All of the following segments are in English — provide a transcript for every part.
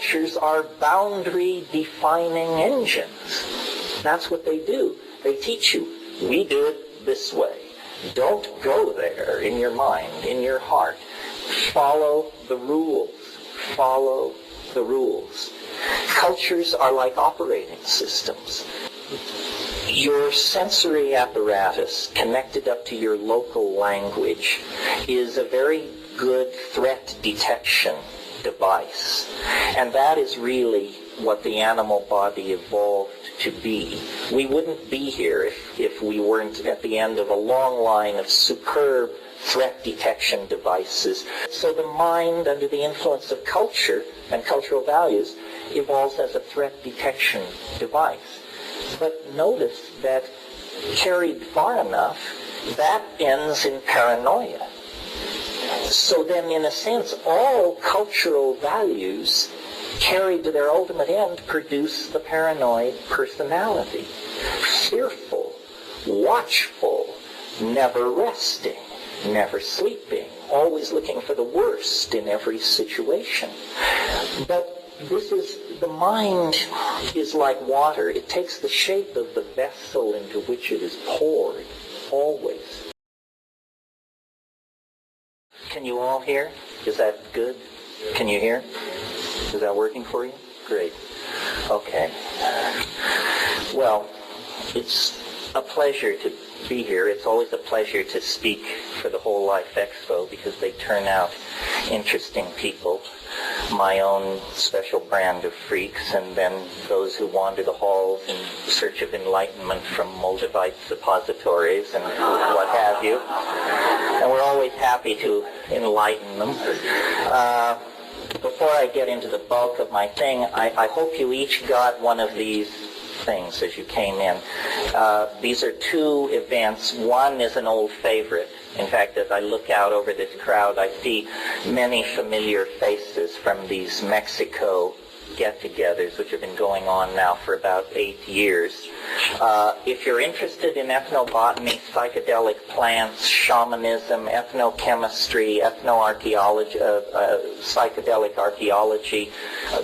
cultures are boundary-defining engines. That's what they do. They teach you, we do it this way. Don't go there in your mind, in your heart. Follow the rules. Follow the rules. Cultures are like operating systems. Your sensory apparatus connected up to your local language is a very good threat detection device. And that is really what the animal body evolved to be. We wouldn't be here if we weren't at the end of a long line of superb threat detection devices. So the mind, under the influence of culture and cultural values, evolves as a threat detection device. But notice that carried far enough, that ends in paranoia. So then, in a sense, all cultural values carried to their ultimate end produce the paranoid personality. Fearful, watchful, never resting, never sleeping, always looking for the worst in every situation. But the mind is like water. It takes the shape of the vessel into which it is poured, always. Can you all hear? Is that good? Can you hear? Is that working for you? Great. Okay. Well, it's a pleasure to be here. It's always a pleasure to speak for the Whole Life Expo because they turn out interesting people, my own special brand of freaks, and then those who wander the halls in search of enlightenment from Moldavite suppositories and what have you. And we're always happy to enlighten them. Before I get into the bulk of my thing, I hope you each got one of these things as you came in. These are two events. One is an old favorite. In fact, as I look out over this crowd, I see many familiar faces from these Mexico get-togethers, which have been going on now for about 8 years. If you're interested in ethnobotany, psychedelic plants, shamanism, ethnochemistry, ethnoarchaeology, psychedelic archaeology,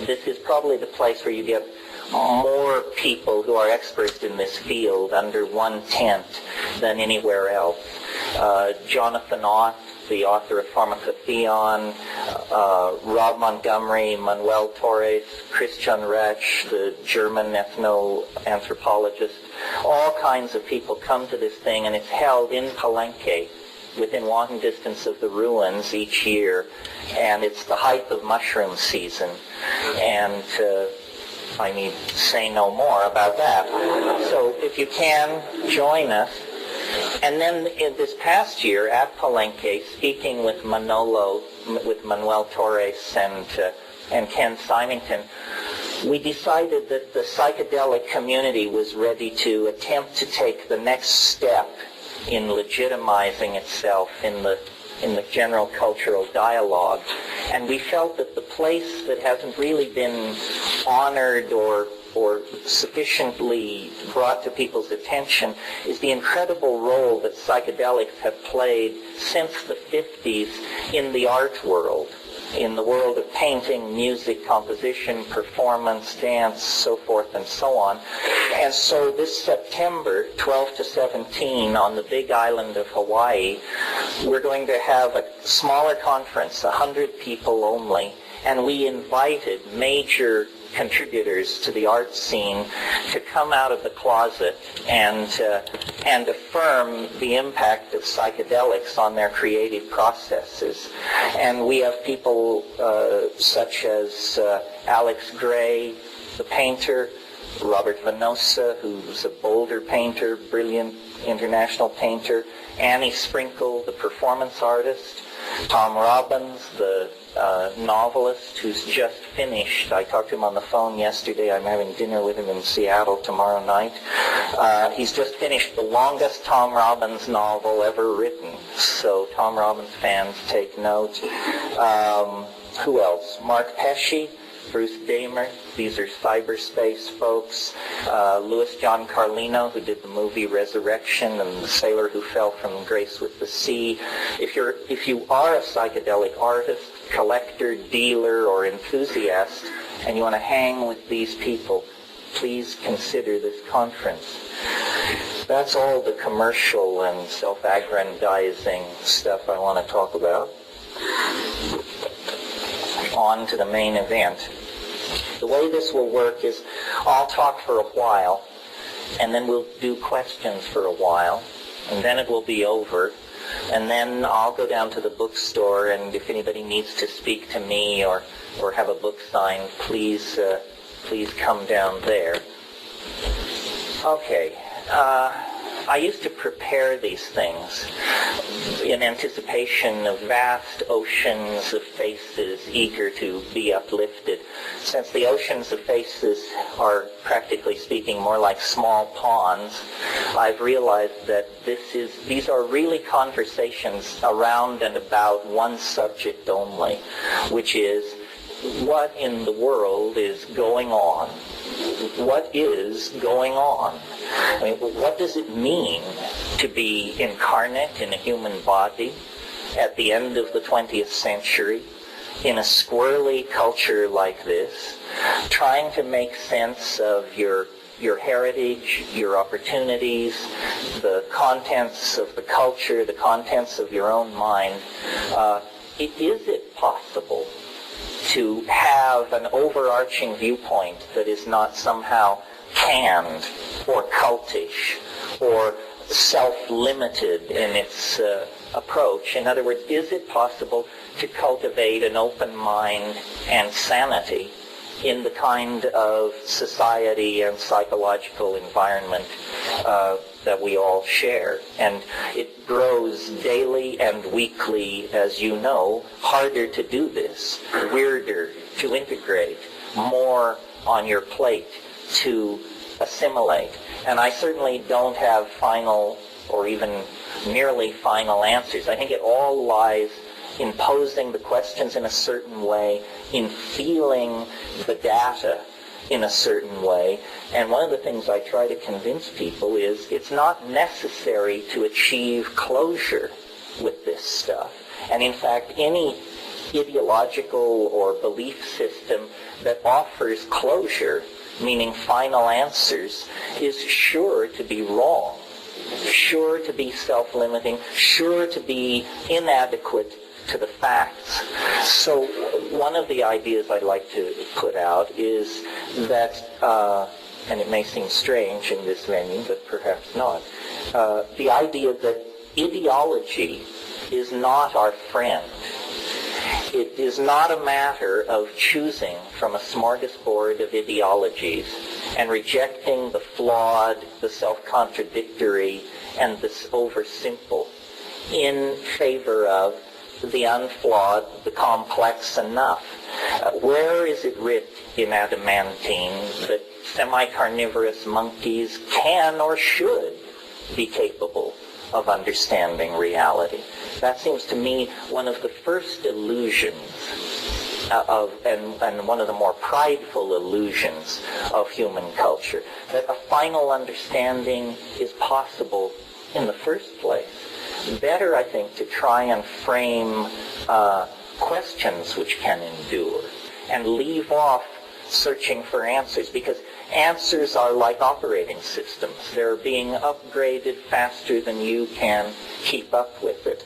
this is probably the place where you get more people who are experts in this field under one tent than anywhere else. Jonathan Ott, the author of Pharmacotheon, Rob Montgomery, Manuel Torres, Christian Rech, the German ethno-anthropologist, all kinds of people come to this thing, and it's held in Palenque, within walking distance of the ruins each year, and it's the height of mushroom season, and I need say no more about that. So if you can, join us. And then in this past year at Palenque, speaking with Manuel Torres and Ken Symington, we decided that the psychedelic community was ready to attempt to take the next step in legitimizing itself in the general cultural dialogue. And we felt that the place that hasn't really been honored or sufficiently brought to people's attention is the incredible role that psychedelics have played since the 50s in the art world, in the world of painting, music, composition, performance, dance, so forth and so on. And so this September, 12 to 17, on the big island of Hawaii, we're going to have a smaller conference, 100 people only, and we invited major contributors to the art scene to come out of the closet and affirm the impact of psychedelics on their creative processes. And we have people such as Alex Gray, the painter, Robert Venosa, who's a Boulder painter, brilliant international painter, Annie Sprinkle, the performance artist, Tom Robbins, the novelist who's just finished. I talked to him on the phone yesterday. I'm having dinner with him in Seattle tomorrow night. He's just finished the longest Tom Robbins novel ever written. So Tom Robbins fans, take note. Who else? Mark Pesce, Bruce Damer. These are cyberspace folks. Louis John Carlino, who did the movie Resurrection, and The Sailor Who Fell from Grace with the Sea. If you are a psychedelic artist, collector, dealer, or enthusiast, and you want to hang with these people, please consider this conference. That's all the commercial and self-aggrandizing stuff I want to talk about. On to the main event. The way this will work is I'll talk for a while, and then we'll do questions for a while, and then it will be over, and then I'll go down to the bookstore, and if anybody needs to speak to me or have a book signed, please come down there. Okay. I used to prepare these things in anticipation of vast oceans of faces eager to be uplifted. Since the oceans of faces are, practically speaking, more like small ponds, I've realized that these are really conversations around and about one subject only, which is what in the world is going on? What is going on? I mean, what does it mean to be incarnate in a human body at the end of the 20th century in a squirrely culture like this, trying to make sense of your heritage, your opportunities, the contents of the culture, the contents of your own mind? Is it possible to have an overarching viewpoint that is not somehow canned or cultish or self-limited in its approach? In other words, is it possible to cultivate an open mind and sanity in the kind of society and psychological environment that we all share? And it grows daily and weekly, as you know, harder to do this, weirder to integrate, more on your plate to assimilate. And I certainly don't have final or even nearly final answers. I think it all lies in posing the questions in a certain way, in feeling the data in a certain way. And one of the things I try to convince people is it's not necessary to achieve closure with this stuff. And in fact, any ideological or belief system that offers closure, meaning final answers, is sure to be wrong, sure to be self-limiting, sure to be inadequate to the facts. So one of the ideas I'd like to put out is that, and it may seem strange in this venue, but perhaps not, the idea that ideology is not our friend. It is not a matter of choosing from a smorgasbord of ideologies and rejecting the flawed, the self-contradictory, and the oversimple in favor of the unflawed, the complex enough. Where is it writ in adamantine that semi-carnivorous monkeys can or should be capable of understanding reality? That seems to me one of the first illusions and one of the more prideful illusions of human culture, that a final understanding is possible in the first place. Better, I think, to try and frame questions which can endure and leave off searching for answers, because answers are like operating systems. They're being upgraded faster than you can keep up with it.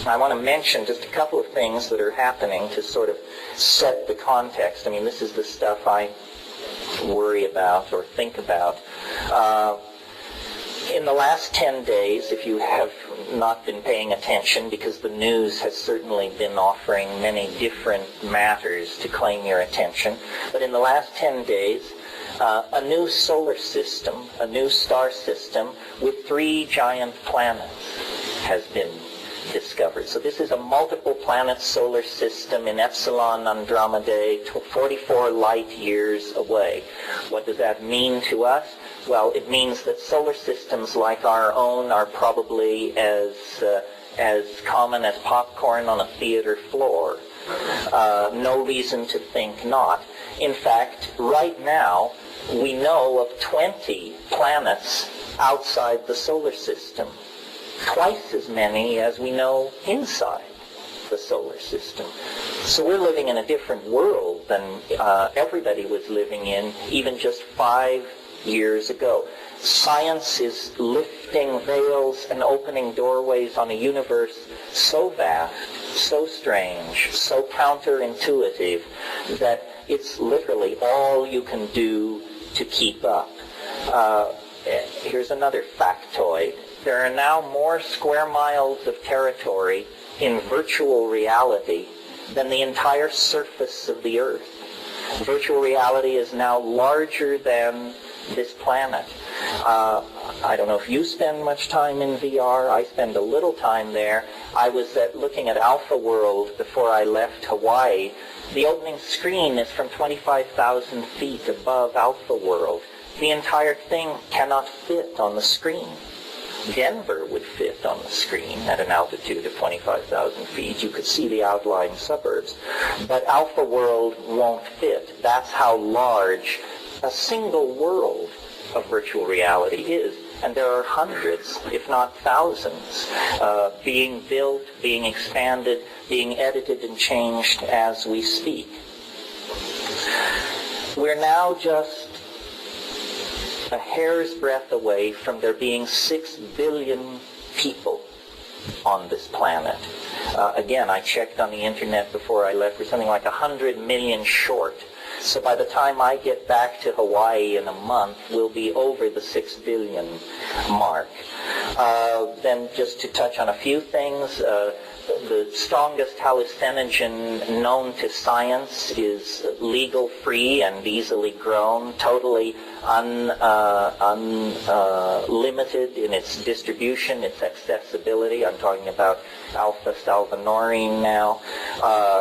I want to mention just a couple of things that are happening to sort of set the context. I mean, this is the stuff I worry about or think about. In the last 10 days, if you have not been paying attention, because the news has certainly been offering many different matters to claim your attention, but in the last 10 days, a new solar system, a new star system with 3 giant planets has been discovered. So this is a multiple planet solar system in Epsilon Andromedae, 44 light years away. What does that mean to us? Well, it means that solar systems like our own are probably as common as popcorn on a theater floor. No reason to think not. In fact, right now, we know of 20 planets outside the solar system, twice as many as we know inside the solar system. So we're living in a different world than everybody was living in even just 5 years ago. Science is lifting veils and opening doorways on a universe so vast, so strange, so counterintuitive that it's literally all you can do to keep up. Here's another factoid. There are now more square miles of territory in virtual reality than the entire surface of the Earth. Virtual reality is now larger than this planet. I don't know if you spend much time in VR. I spend a little time there. I was looking at Alpha World before I left Hawaii. The opening screen is from 25,000 feet above Alpha World. The entire thing cannot fit on the screen. Denver would fit on the screen at an altitude of 25,000 feet. You could see the outlying suburbs. But Alpha World won't fit. That's how large a single world of virtual reality is. And there are hundreds, if not thousands, being built, being expanded, being edited and changed as we speak. We're now just a hair's breadth away from there being 6 billion people on this planet. Again, I checked on the internet before I left. We're something like 100 million short. So by the time I get back to Hawaii in a month, we'll be over the 6 billion mark. Then just to touch on a few things, the strongest hallucinogen known to science is legal, free, and easily grown, totally unlimited in its distribution, its accessibility. I'm talking about alpha salvinorin now.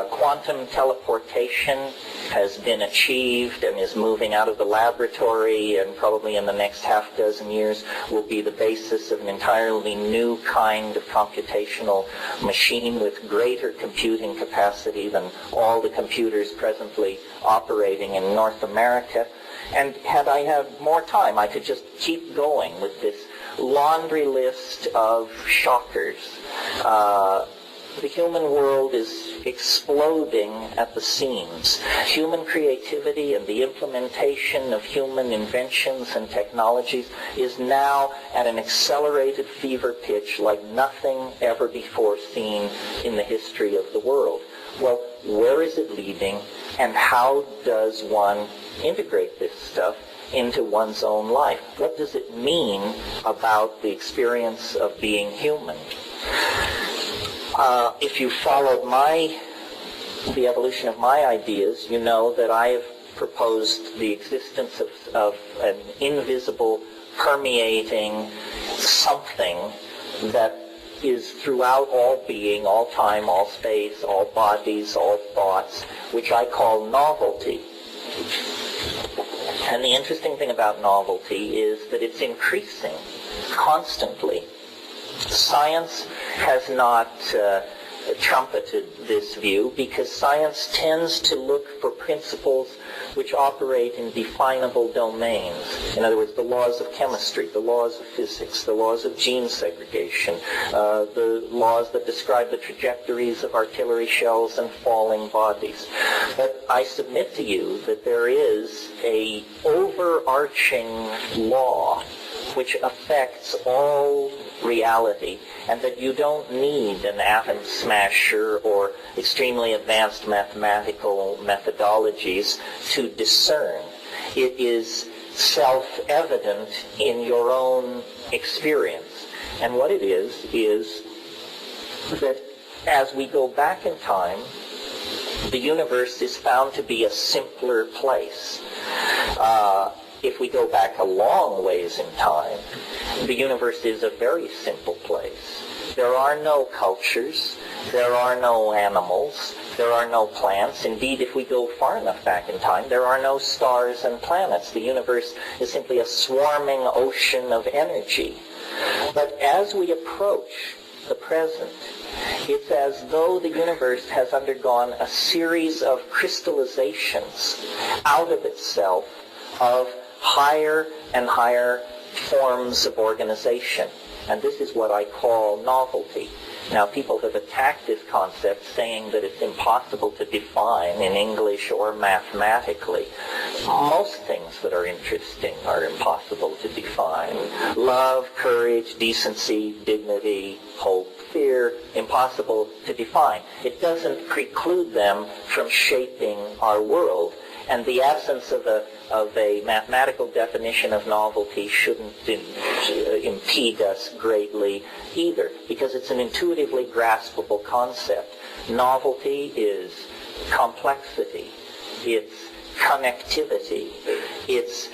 Quantum teleportation has been achieved and is moving out of the laboratory, and probably in the next half dozen years will be the basis of an entirely new kind of computational machine with greater computing capacity than all the computers presently operating in North America. And had I had more time, I could just keep going with this laundry list of shockers. The human world is exploding at the seams. Human creativity and the implementation of human inventions and technologies is now at an accelerated fever pitch like nothing ever before seen in the history of the world. Well, where is it leading, and how does one integrate this stuff into one's own life? What does it mean about the experience of being human? If you followed the evolution of my ideas, you know that I have proposed the existence of an invisible, permeating something that is throughout all being, all time, all space, all bodies, all thoughts, which I call novelty. And the interesting thing about novelty is that it's increasing constantly. Science has not trumpeted this view because science tends to look for principles which operate in definable domains. In other words, the laws of chemistry, the laws of physics, the laws of gene segregation, the laws that describe the trajectories of artillery shells and falling bodies. But I submit to you that there is an overarching law which affects all reality, and that you don't need an atom smasher or extremely advanced mathematical methodologies to discern. It is self-evident in your own experience. And what it is that as we go back in time, the universe is found to be a simpler place. If we go back a long ways in time, the universe is a very simple place. There are no cultures, there are no animals, there are no plants. Indeed, if we go far enough back in time, there are no stars and planets. The universe is simply a swarming ocean of energy. But as we approach the present, it's as though the universe has undergone a series of crystallizations out of itself of higher and higher forms of organization. And this is what I call novelty. Now, people have attacked this concept, saying that it's impossible to define in English or mathematically. Most things that are interesting are impossible to define. Love, courage, decency, dignity, hope, fear, impossible to define. It doesn't preclude them from shaping our world. And the absence of a mathematical definition of novelty shouldn't impede us greatly either, because it's an intuitively graspable concept. Novelty is complexity. It's connectivity. It's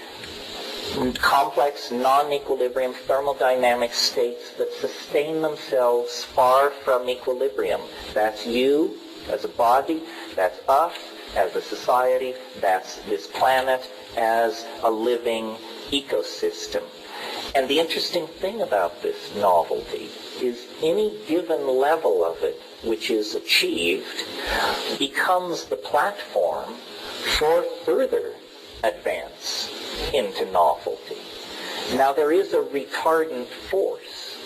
complex, non-equilibrium thermodynamic states that sustain themselves far from equilibrium. That's you as a body. That's us as a society. That's this planet as a living ecosystem. And the interesting thing about this novelty is any given level of it which is achieved becomes the platform for further advance into novelty. Now, there is a retardant force,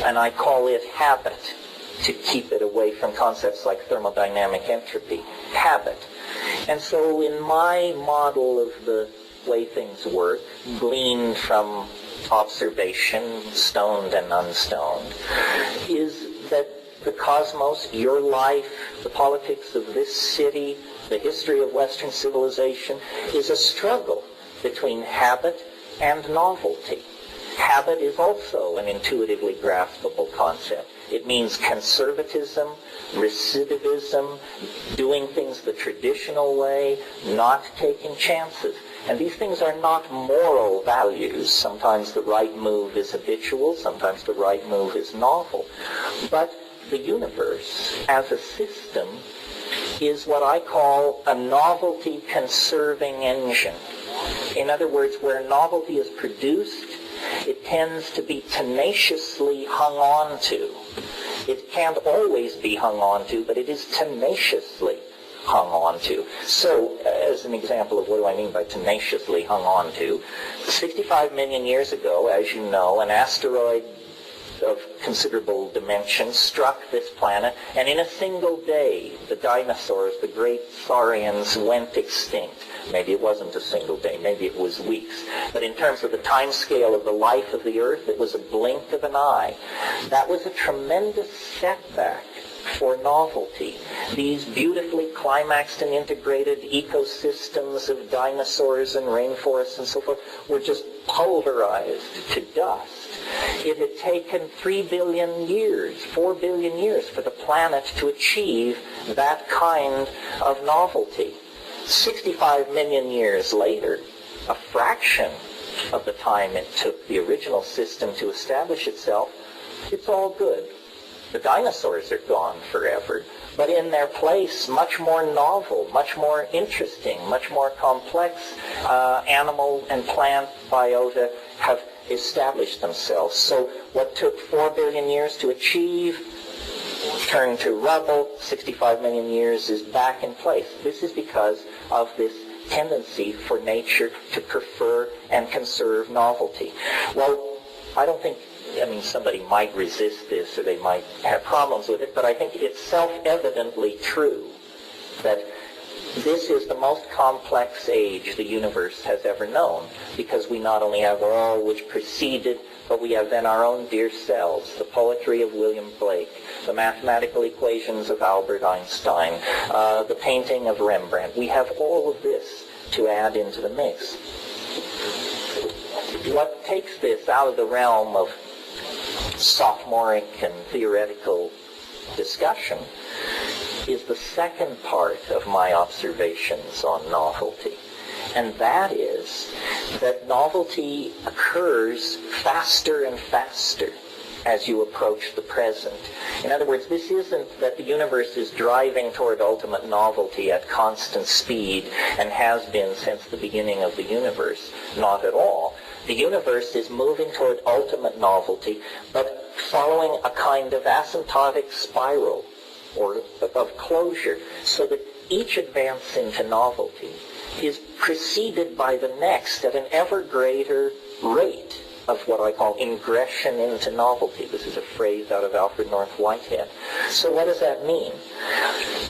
and I call it habit, to keep it away from concepts like thermodynamic entropy. Habit. And so in my model of the way things work, gleaned from observation, stoned and unstoned, is that the cosmos, your life, the politics of this city, the history of Western civilization, is a struggle between habit and novelty. Habit is also an intuitively graspable concept. It means conservatism, recidivism, doing things the traditional way, not taking chances. And these things are not moral values. Sometimes the right move is habitual, sometimes the right move is novel. But the universe as a system is what I call a novelty-conserving engine. In other words, where novelty is produced, it tends to be tenaciously hung on to. It can't always be hung on to, but it is tenaciously hung on to. So, as an example of what do I mean by tenaciously hung on to, 65 million years ago, as you know, an asteroid of considerable dimensions struck this planet, and in a single day, the dinosaurs, the great saurians, went extinct. Maybe it wasn't a single day, maybe it was weeks. But in terms of the time scale of the life of the Earth, it was a blink of an eye. That was a tremendous setback for novelty. These beautifully climaxed and integrated ecosystems of dinosaurs and rainforests and so forth were just pulverized to dust. It had taken 3 billion years, 4 billion years for the planet to achieve that kind of novelty. 65 million years later, a fraction of the time it took the original system to establish itself, it's all good. The dinosaurs are gone forever, but in their place, much more novel, much more interesting, much more complex animal and plant biota have established themselves. So what took 4 billion years to achieve turned to rubble, 65 million years is back in place. This is because of this tendency for nature to prefer and conserve novelty. Well, I don't think, somebody might resist this or they might have problems with it, but I think it's self-evidently true that this is the most complex age the universe has ever known, because we not only have all which preceded, but we have then our own dear selves, the poetry of William Blake, the mathematical equations of Albert Einstein, the painting of Rembrandt. We have all of this to add into the mix. What takes this out of the realm of sophomoric and theoretical discussion is the second part of my observations on novelty. And that is that novelty occurs faster and faster as you approach the present. In other words, this isn't that the universe is driving toward ultimate novelty at constant speed and has been since the beginning of the universe. Not at all. The universe is moving toward ultimate novelty, but following a kind of asymptotic spiral or of closure, so that each advance into novelty is preceded by the next at an ever greater rate. of what I call ingression into novelty. This is a phrase out of Alfred North Whitehead. So what does that mean?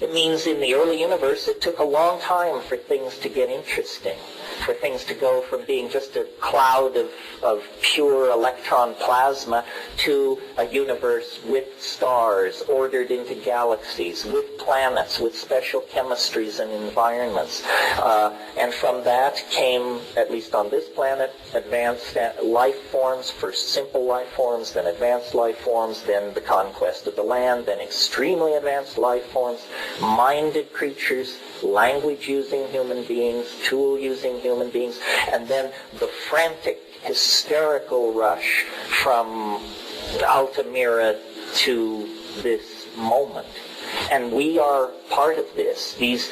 It means in the early universe it took a long time for things to get interesting, for things to go from being just a cloud of pure electron plasma to a universe with stars ordered into galaxies, with planets, with special chemistries and environments. And from that came, at least on this planet, advanced life forms, first simple life forms, then advanced life forms, then the conquest of the land, then extremely advanced life forms, minded creatures, language-using human beings, tool-using human beings, and then the frantic, hysterical rush from Altamira to this moment. And we are part of this. These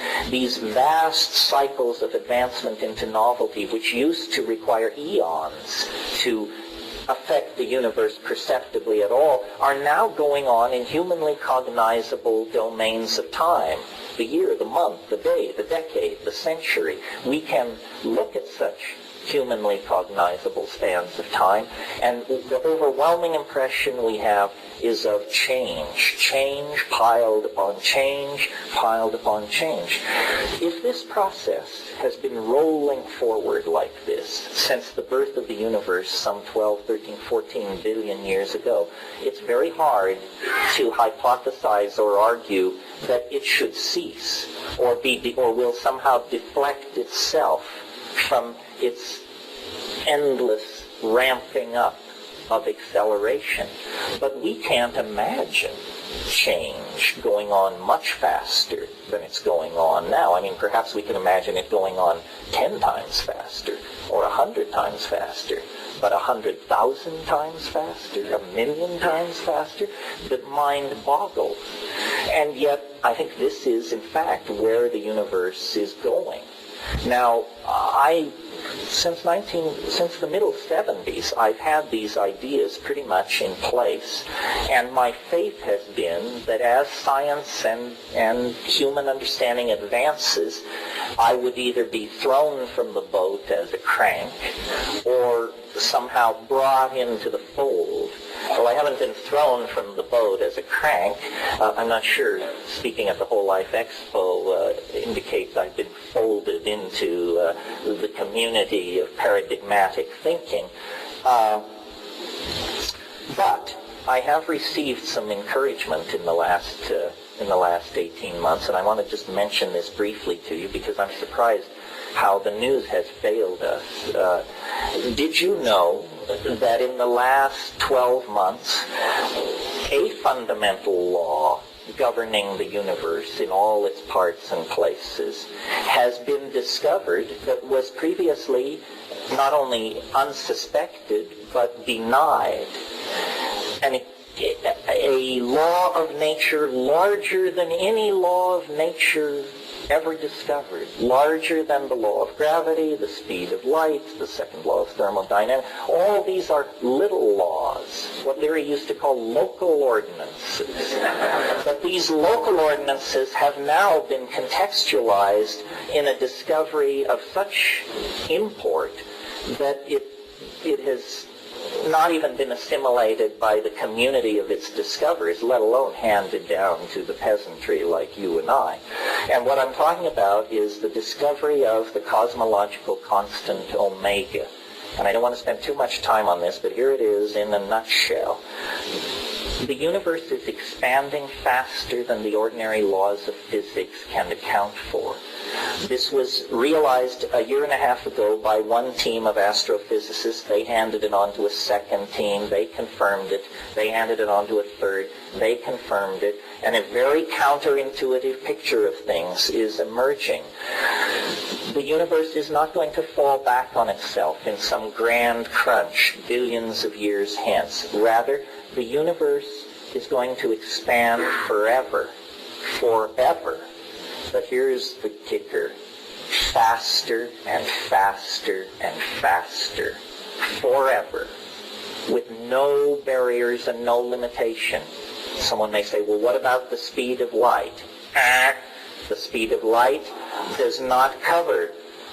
vast cycles of advancement into novelty, which used to require eons to affect the universe perceptibly at all, are now going on in humanly cognizable domains of time. The year, the month, the day, the decade, the century. We can look at such humanly cognizable spans of time, and the overwhelming impression we have is of change. Change piled upon change, piled upon change. If this process has been rolling forward like this since the birth of the universe some 12, 13, 14 billion years ago, it's very hard to hypothesize or argue that it should cease or will somehow deflect itself from its endless ramping up of acceleration. But we can't imagine change going on much faster than it's going on now. I mean, perhaps we can imagine it going on 10 times faster or 100 times faster, but 100,000 times faster, 1,000,000 times faster, the mind boggles. And yet, I think this is, in fact, where the universe is going. Now, since the middle 70s, I've had these ideas pretty much in place, and my faith has been that as science and human understanding advances, I would either be thrown from the boat as a crank or somehow brought into the fold. Well, I haven't been thrown from the boat as a crank. I'm not sure, speaking at the Whole Life Expo, indicates I've been folded into the community of paradigmatic thinking. But I have received some encouragement in the last 18 months, and I want to just mention this briefly to you because I'm surprised how the news has failed us. Did you know that in the last 12 months, a fundamental law governing the universe in all its parts and places has been discovered that was previously not only unsuspected but denied? And a law of nature larger than any law of nature ever discovered, larger than the law of gravity, the speed of light, the second law of thermodynamics. All these are little laws, what Leary used to call local ordinances. But these local ordinances have now been contextualized in a discovery of such import that it has not even been assimilated by the community of its discoverers, let alone handed down to the peasantry like you and I. And what I'm talking about is the discovery of the cosmological constant omega. And I don't want to spend too much time on this, but here it is in a nutshell. The universe is expanding faster than the ordinary laws of physics can account for. This was realized a year and a half ago by one team of astrophysicists. They handed it on to a second team. They confirmed it. They handed it on to a third. They confirmed it. And a very counterintuitive picture of things is emerging. The universe is not going to fall back on itself in some grand crunch billions of years hence. Rather, the universe is going to expand forever. Forever. But here's the kicker. Faster and faster and faster. Forever. With no barriers and no limitation. Someone may say, well, what about the speed of light? The speed of light does not cover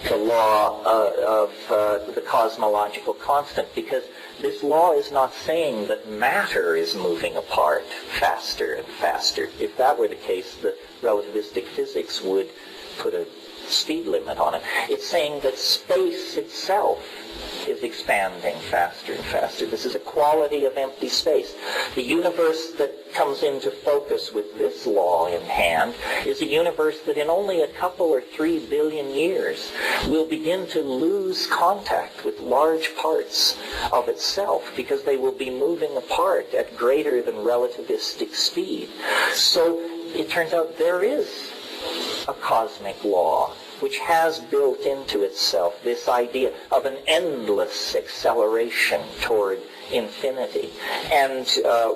the law of the cosmological constant, because this law is not saying that matter is moving apart faster and faster. If that were the case, the relativistic physics would put a speed limit on it. It's saying that space itself is expanding faster and faster. This is a quality of empty space. The universe that comes into focus with this law in hand is a universe that in only a couple or 3 billion years will begin to lose contact with large parts of itself because they will be moving apart at greater than relativistic speed. So it turns out there is a cosmic law which has built into itself this idea of an endless acceleration toward infinity. And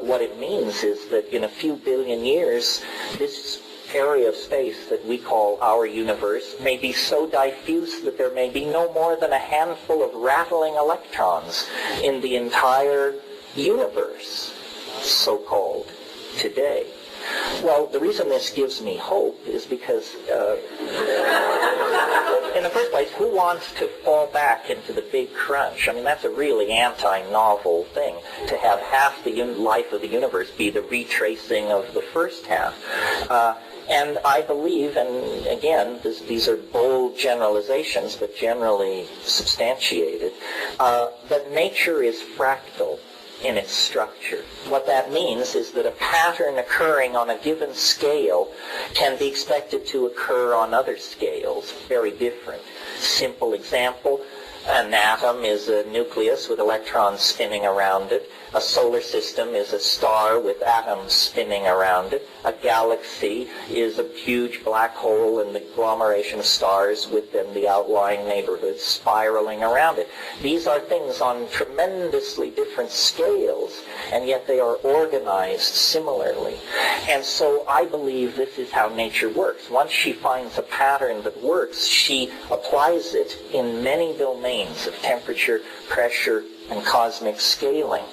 what it means is that in a few billion years, this area of space that we call our universe may be so diffuse that there may be no more than a handful of rattling electrons in the entire universe, so-called, today. Well, the reason this gives me hope is because, in the first place, who wants to fall back into the big crunch? I mean, that's a really anti-novel thing, to have half the life of the universe be the retracing of the first half. And I believe, and again, these are bold generalizations, but generally substantiated, that nature is fractal in its structure. What that means is that a pattern occurring on a given scale can be expected to occur on other scales, very different. Simple example, an atom is a nucleus with electrons spinning around it. A solar system is a star with atoms spinning around it. A galaxy is a huge black hole and the agglomeration of stars within the outlying neighborhood spiraling around it. These are things on tremendously different scales, and yet they are organized similarly. And so I believe this is how nature works. Once she finds a pattern that works, she applies it in many domains of temperature, pressure, and cosmic scaling.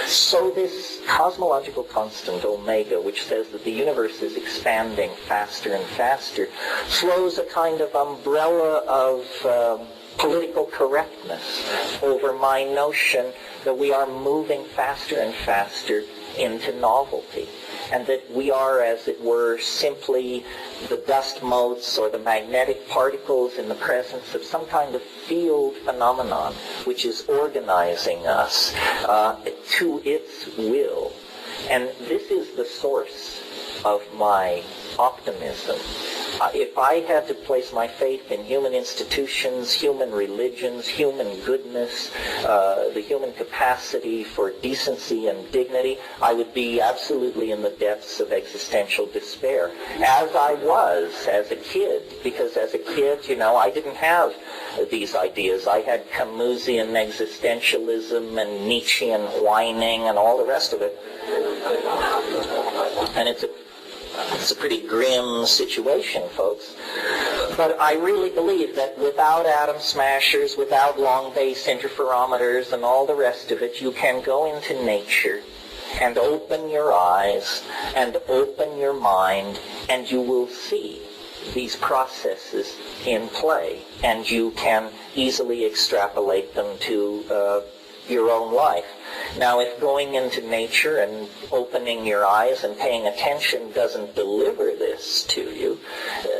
So this cosmological constant, omega, which says that the universe is expanding faster and faster, throws a kind of umbrella of political correctness over my notion that we are moving faster and faster into novelty, and that we are, as it were, simply the dust motes or the magnetic particles in the presence of some kind of field phenomenon which is organizing us to its will. And this is the source of my optimism. If I had to place my faith in human institutions, human religions, human goodness, the human capacity for decency and dignity, I would be absolutely in the depths of existential despair, as I was as a kid. Because as a kid, I didn't have these ideas. I had Camusian existentialism and Nietzschean whining and all the rest of it. And it's a pretty grim situation, folks. But I really believe that without atom smashers, without long base interferometers and all the rest of it, you can go into nature and open your eyes and open your mind, and you will see these processes in play, and you can easily extrapolate them to your own life. Now, if going into nature and opening your eyes and paying attention doesn't deliver this to you,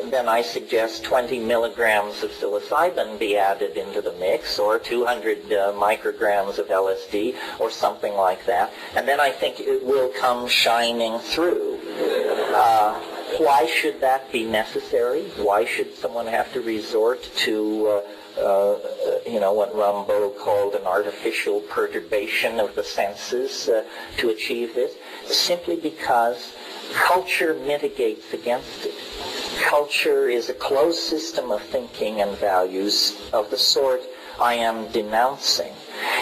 then I suggest 20 milligrams of psilocybin be added into the mix, or 200 micrograms of LSD, or something like that, and then I think it will come shining through. Why should that be necessary? Why should someone have to resort to what Rimbaud called an artificial perturbation of the senses to achieve this? Simply because culture mitigates against it. Culture is a closed system of thinking and values of the sort I am denouncing.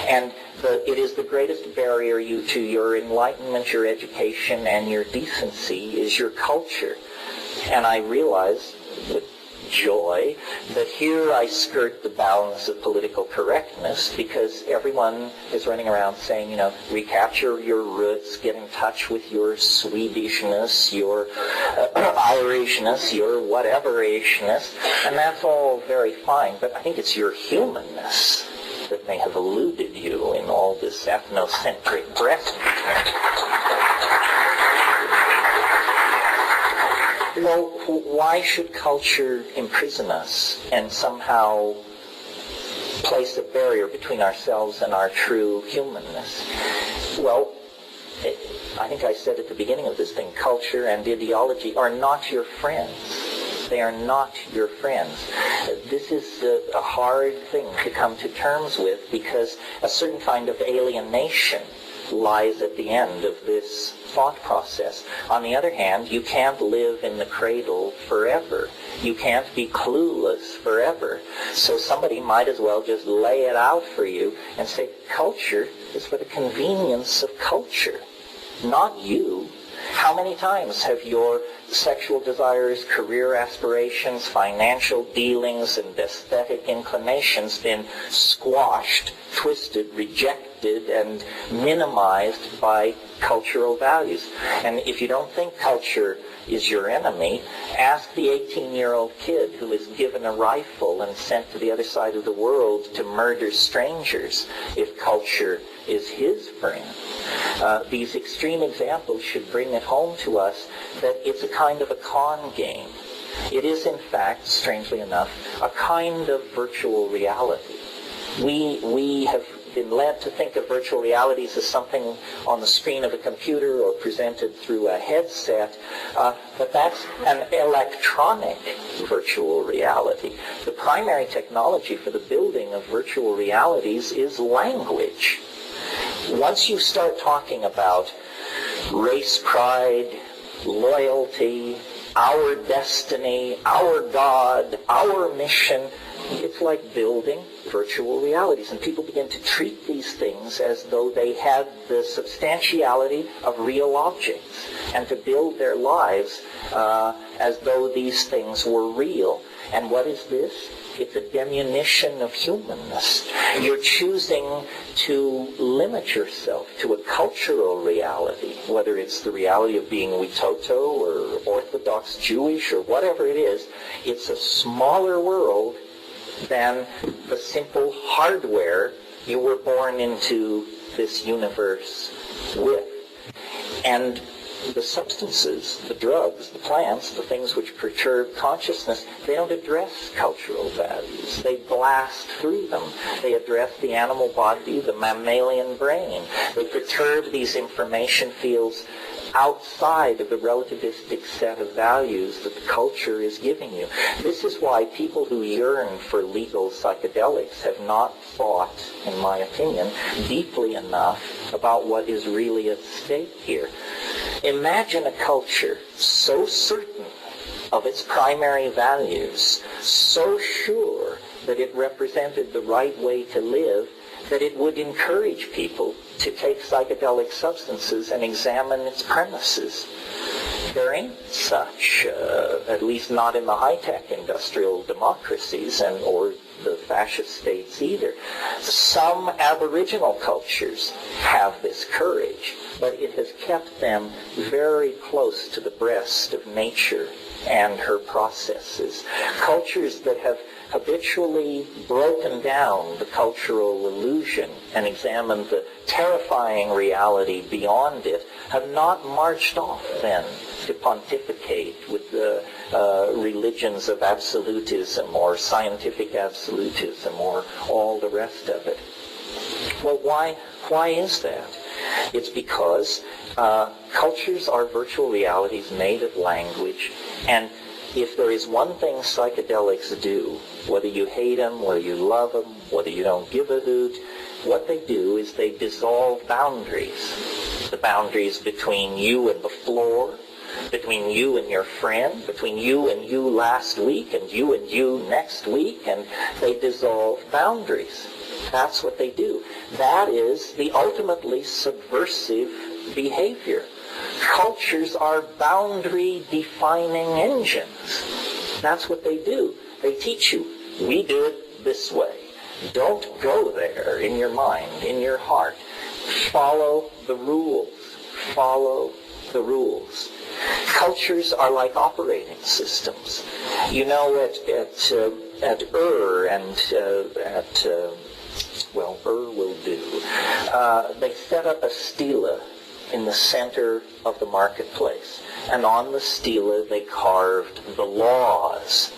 And it is the greatest barrier to your enlightenment, your education, and your decency is your culture. And I realize with joy that here I skirt the bounds of political correctness, because everyone is running around saying, recapture your roots, get in touch with your Swedishness, your Irishness, your whateverishness, and that's all very fine, but I think it's your humanness that may have eluded you in all this ethnocentric breast. Well, why should culture imprison us and somehow place a barrier between ourselves and our true humanness? Well, I think I said at the beginning of this thing, culture and ideology are not your friends. They are not your friends. This is a hard thing to come to terms with, because a certain kind of alienation lies at the end of this thought process. On the other hand, you can't live in the cradle forever. You can't be clueless forever. So somebody might as well just lay it out for you and say, culture is for the convenience of culture, not you. How many times have your sexual desires, career aspirations, financial dealings, and aesthetic inclinations been squashed, twisted, rejected, and minimized by cultural values? And if you don't think culture is your enemy, ask the 18-year-old kid who is given a rifle and sent to the other side of the world to murder strangers if culture is his friend. These extreme examples should bring it home to us that it's a kind of a con game. It is, in fact, strangely enough, a kind of virtual reality. We have been led to think of virtual realities as something on the screen of a computer or presented through a headset, but that's an electronic virtual reality. The primary technology for the building of virtual realities is language. Once you start talking about race pride, loyalty, our destiny, our God, our mission, it's like building virtual realities. And people begin to treat these things as though they had the substantiality of real objects, and to build their lives as though these things were real. And what is this? It's a diminution of humanness. You're choosing to limit yourself to a cultural reality, whether it's the reality of being Witoto or Orthodox Jewish or whatever it is. It's a smaller world than the simple hardware you were born into this universe with. And the substances, the drugs, the plants, the things which perturb consciousness, they don't address cultural values. They blast through them. They address the animal body, the mammalian brain. They perturb these information fields outside of the relativistic set of values that the culture is giving you. This is why people who yearn for legal psychedelics have not thought, in my opinion, deeply enough about what is really at stake here. Imagine a culture so certain of its primary values, so sure that it represented the right way to live, that it would encourage people to take psychedelic substances and examine its premises. There ain't such, at least not in the high-tech industrial democracies or the fascist states either. Some Aboriginal cultures have this courage, but it has kept them very close to the breast of nature and her processes. Cultures that have habitually broken down the cultural illusion and examined the terrifying reality beyond it have not marched off then to pontificate with the religions of absolutism or scientific absolutism or all the rest of it. Well, why is that? It's because cultures are virtual realities made of language, and if there is one thing psychedelics do, whether you hate them, whether you love them, whether you don't give a hoot, what they do is they dissolve boundaries. The boundaries between you and the floor, between you and your friend, between you and you last week, and you next week, and they dissolve boundaries. That's what they do. That is the ultimately subversive behavior. Cultures are boundary-defining engines. That's what they do. They teach you, we do it this way. Don't go there in your mind, in your heart. Follow the rules. Follow the rules. Cultures are like operating systems. You know, at Ur and at Well, will do. They set up a stela in the center of the marketplace. And on the stela they carved the laws.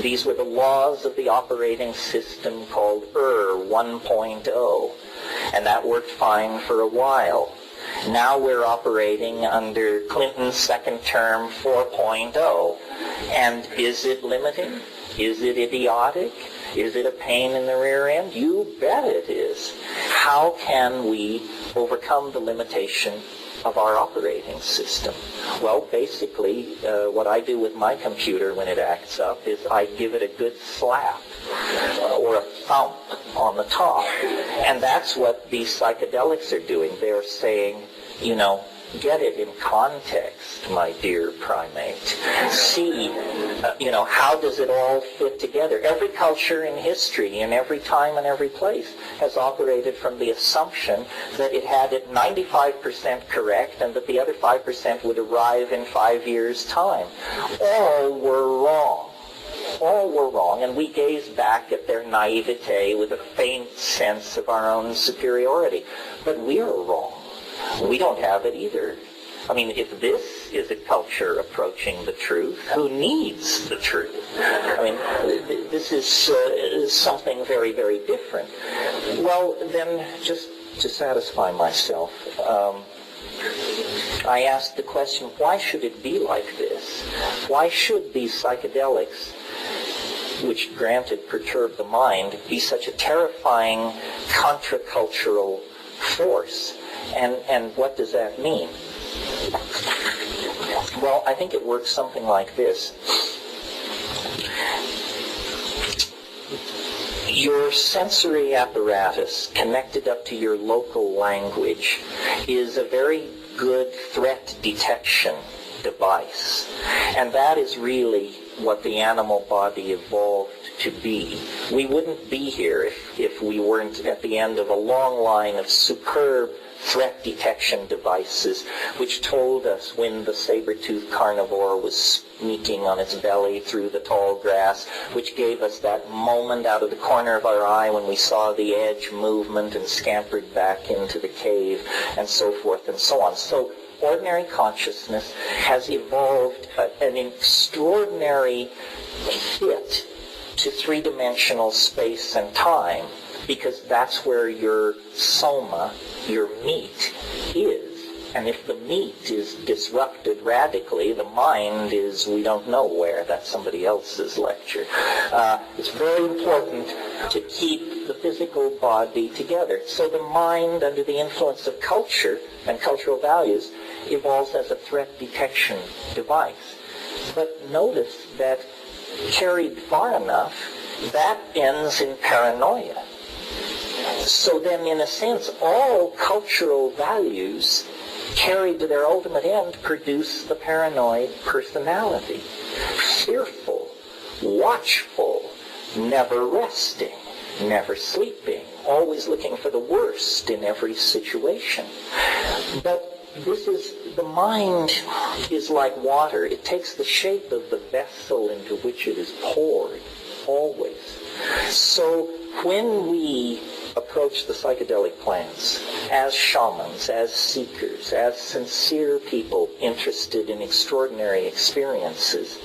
These were the laws of the operating system called 1.0. And that worked fine for a while. Now we're operating under Clinton's second term 4.0. And is it limiting? Is it idiotic? Is it a pain in the rear end? You bet it is. How can we overcome the limitation of our operating system? Well, basically, what I do with my computer when it acts up is I give it a good slap or a thump on the top. And that's what these psychedelics are doing. They're saying, get it in context, my dear primate. See, how does it all fit together? Every culture in history, in every time and every place, has operated from the assumption that it had it 95% correct and that the other 5% would arrive in 5 years' time. All were wrong. All were wrong, and we gaze back at their naivete with a faint sense of our own superiority. But we are wrong. We don't have it either. I mean, if this is a culture approaching the truth, who needs the truth? I mean, this is something very, very different. Well, then, just to satisfy myself, I asked the question, why should it be like this? Why should these psychedelics, which granted perturb the mind, be such a terrifying contra-cultural force? And what does that mean? Well, I think it works something like this. Your sensory apparatus connected up to your local language is a very good threat detection device. And that is really what the animal body evolved to be. We wouldn't be here if we weren't at the end of a long line of superb threat detection devices which told us when the saber-toothed carnivore was sneaking on its belly through the tall grass, which gave us that moment out of the corner of our eye when we saw the edge movement and scampered back into the cave, and so forth and so on. So ordinary consciousness has evolved an extraordinary fit to three-dimensional space and time, because that's where your soma, your meat, is. And if the meat is disrupted radically, the mind is, we don't know where. That's somebody else's lecture. It's very important to keep the physical body together. So the mind, under the influence of culture and cultural values, evolves as a threat detection device. But notice that carried far enough, that ends in paranoia. So then, in a sense, all cultural values carried to their ultimate end produce the paranoid personality. Fearful, watchful, never resting, never sleeping, always looking for the worst in every situation. But the mind is like water. It takes the shape of the vessel into which it is poured, always. So when we approach the psychedelic plants as shamans, as seekers, as sincere people interested in extraordinary experiences,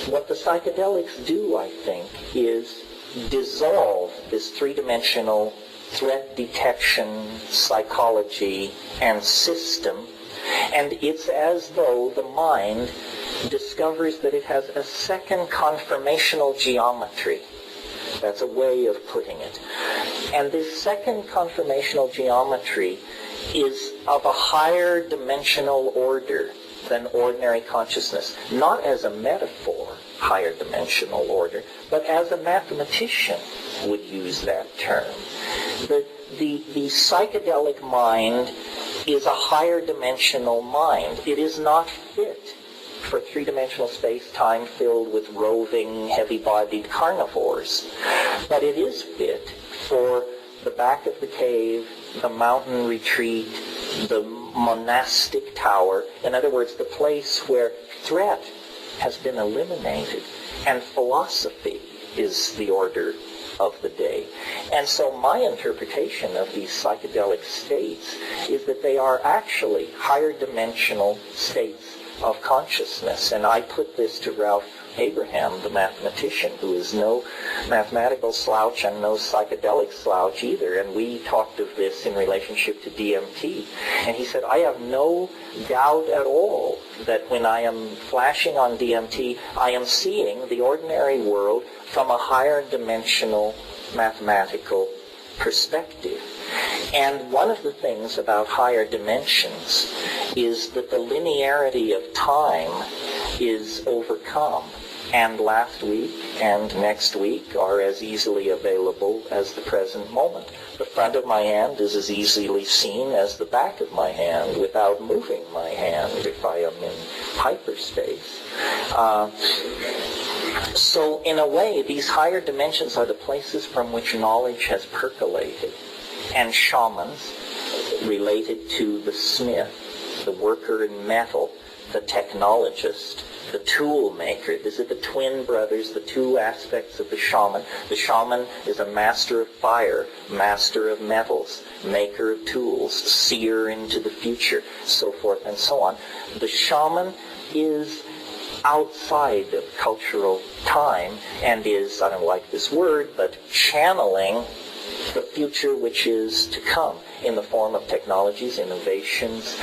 what the psychedelics do, I think, is dissolve this three-dimensional threat detection psychology and system, and it's as though the mind discovers that it has a second conformational geometry. That's a way of putting it. And this second conformational geometry is of a higher dimensional order than ordinary consciousness. Not as a metaphor, higher dimensional order, but as a mathematician would use that term. The psychedelic mind is a higher dimensional mind. It is not fit for three-dimensional space-time filled with roving, heavy-bodied carnivores. But it is fit for the back of the cave, the mountain retreat, the monastic tower. In other words, the place where threat has been eliminated and philosophy is the order of the day. And so my interpretation of these psychedelic states is that they are actually higher dimensional states of consciousness. And I put this to Ralph Abraham, the mathematician, who is no mathematical slouch and no psychedelic slouch either. And we talked of this in relationship to DMT. And he said, I have no doubt at all that when I am flashing on DMT, I am seeing the ordinary world from a higher dimensional mathematical perspective. And one of the things about higher dimensions is that the linearity of time is overcome. And last week and next week are as easily available as the present moment. The front of my hand is as easily seen as the back of my hand without moving my hand if I am in hyperspace. So in a way, these higher dimensions are the places from which knowledge has percolated. And shamans, related to the smith, the worker in metal, the technologist, the tool maker. These are the twin brothers, the two aspects of the shaman. The shaman is a master of fire, master of metals, maker of tools, seer into the future, so forth and so on. The shaman is outside of cultural time and is, I don't like this word, but channeling the future which is to come in the form of technologies, innovations,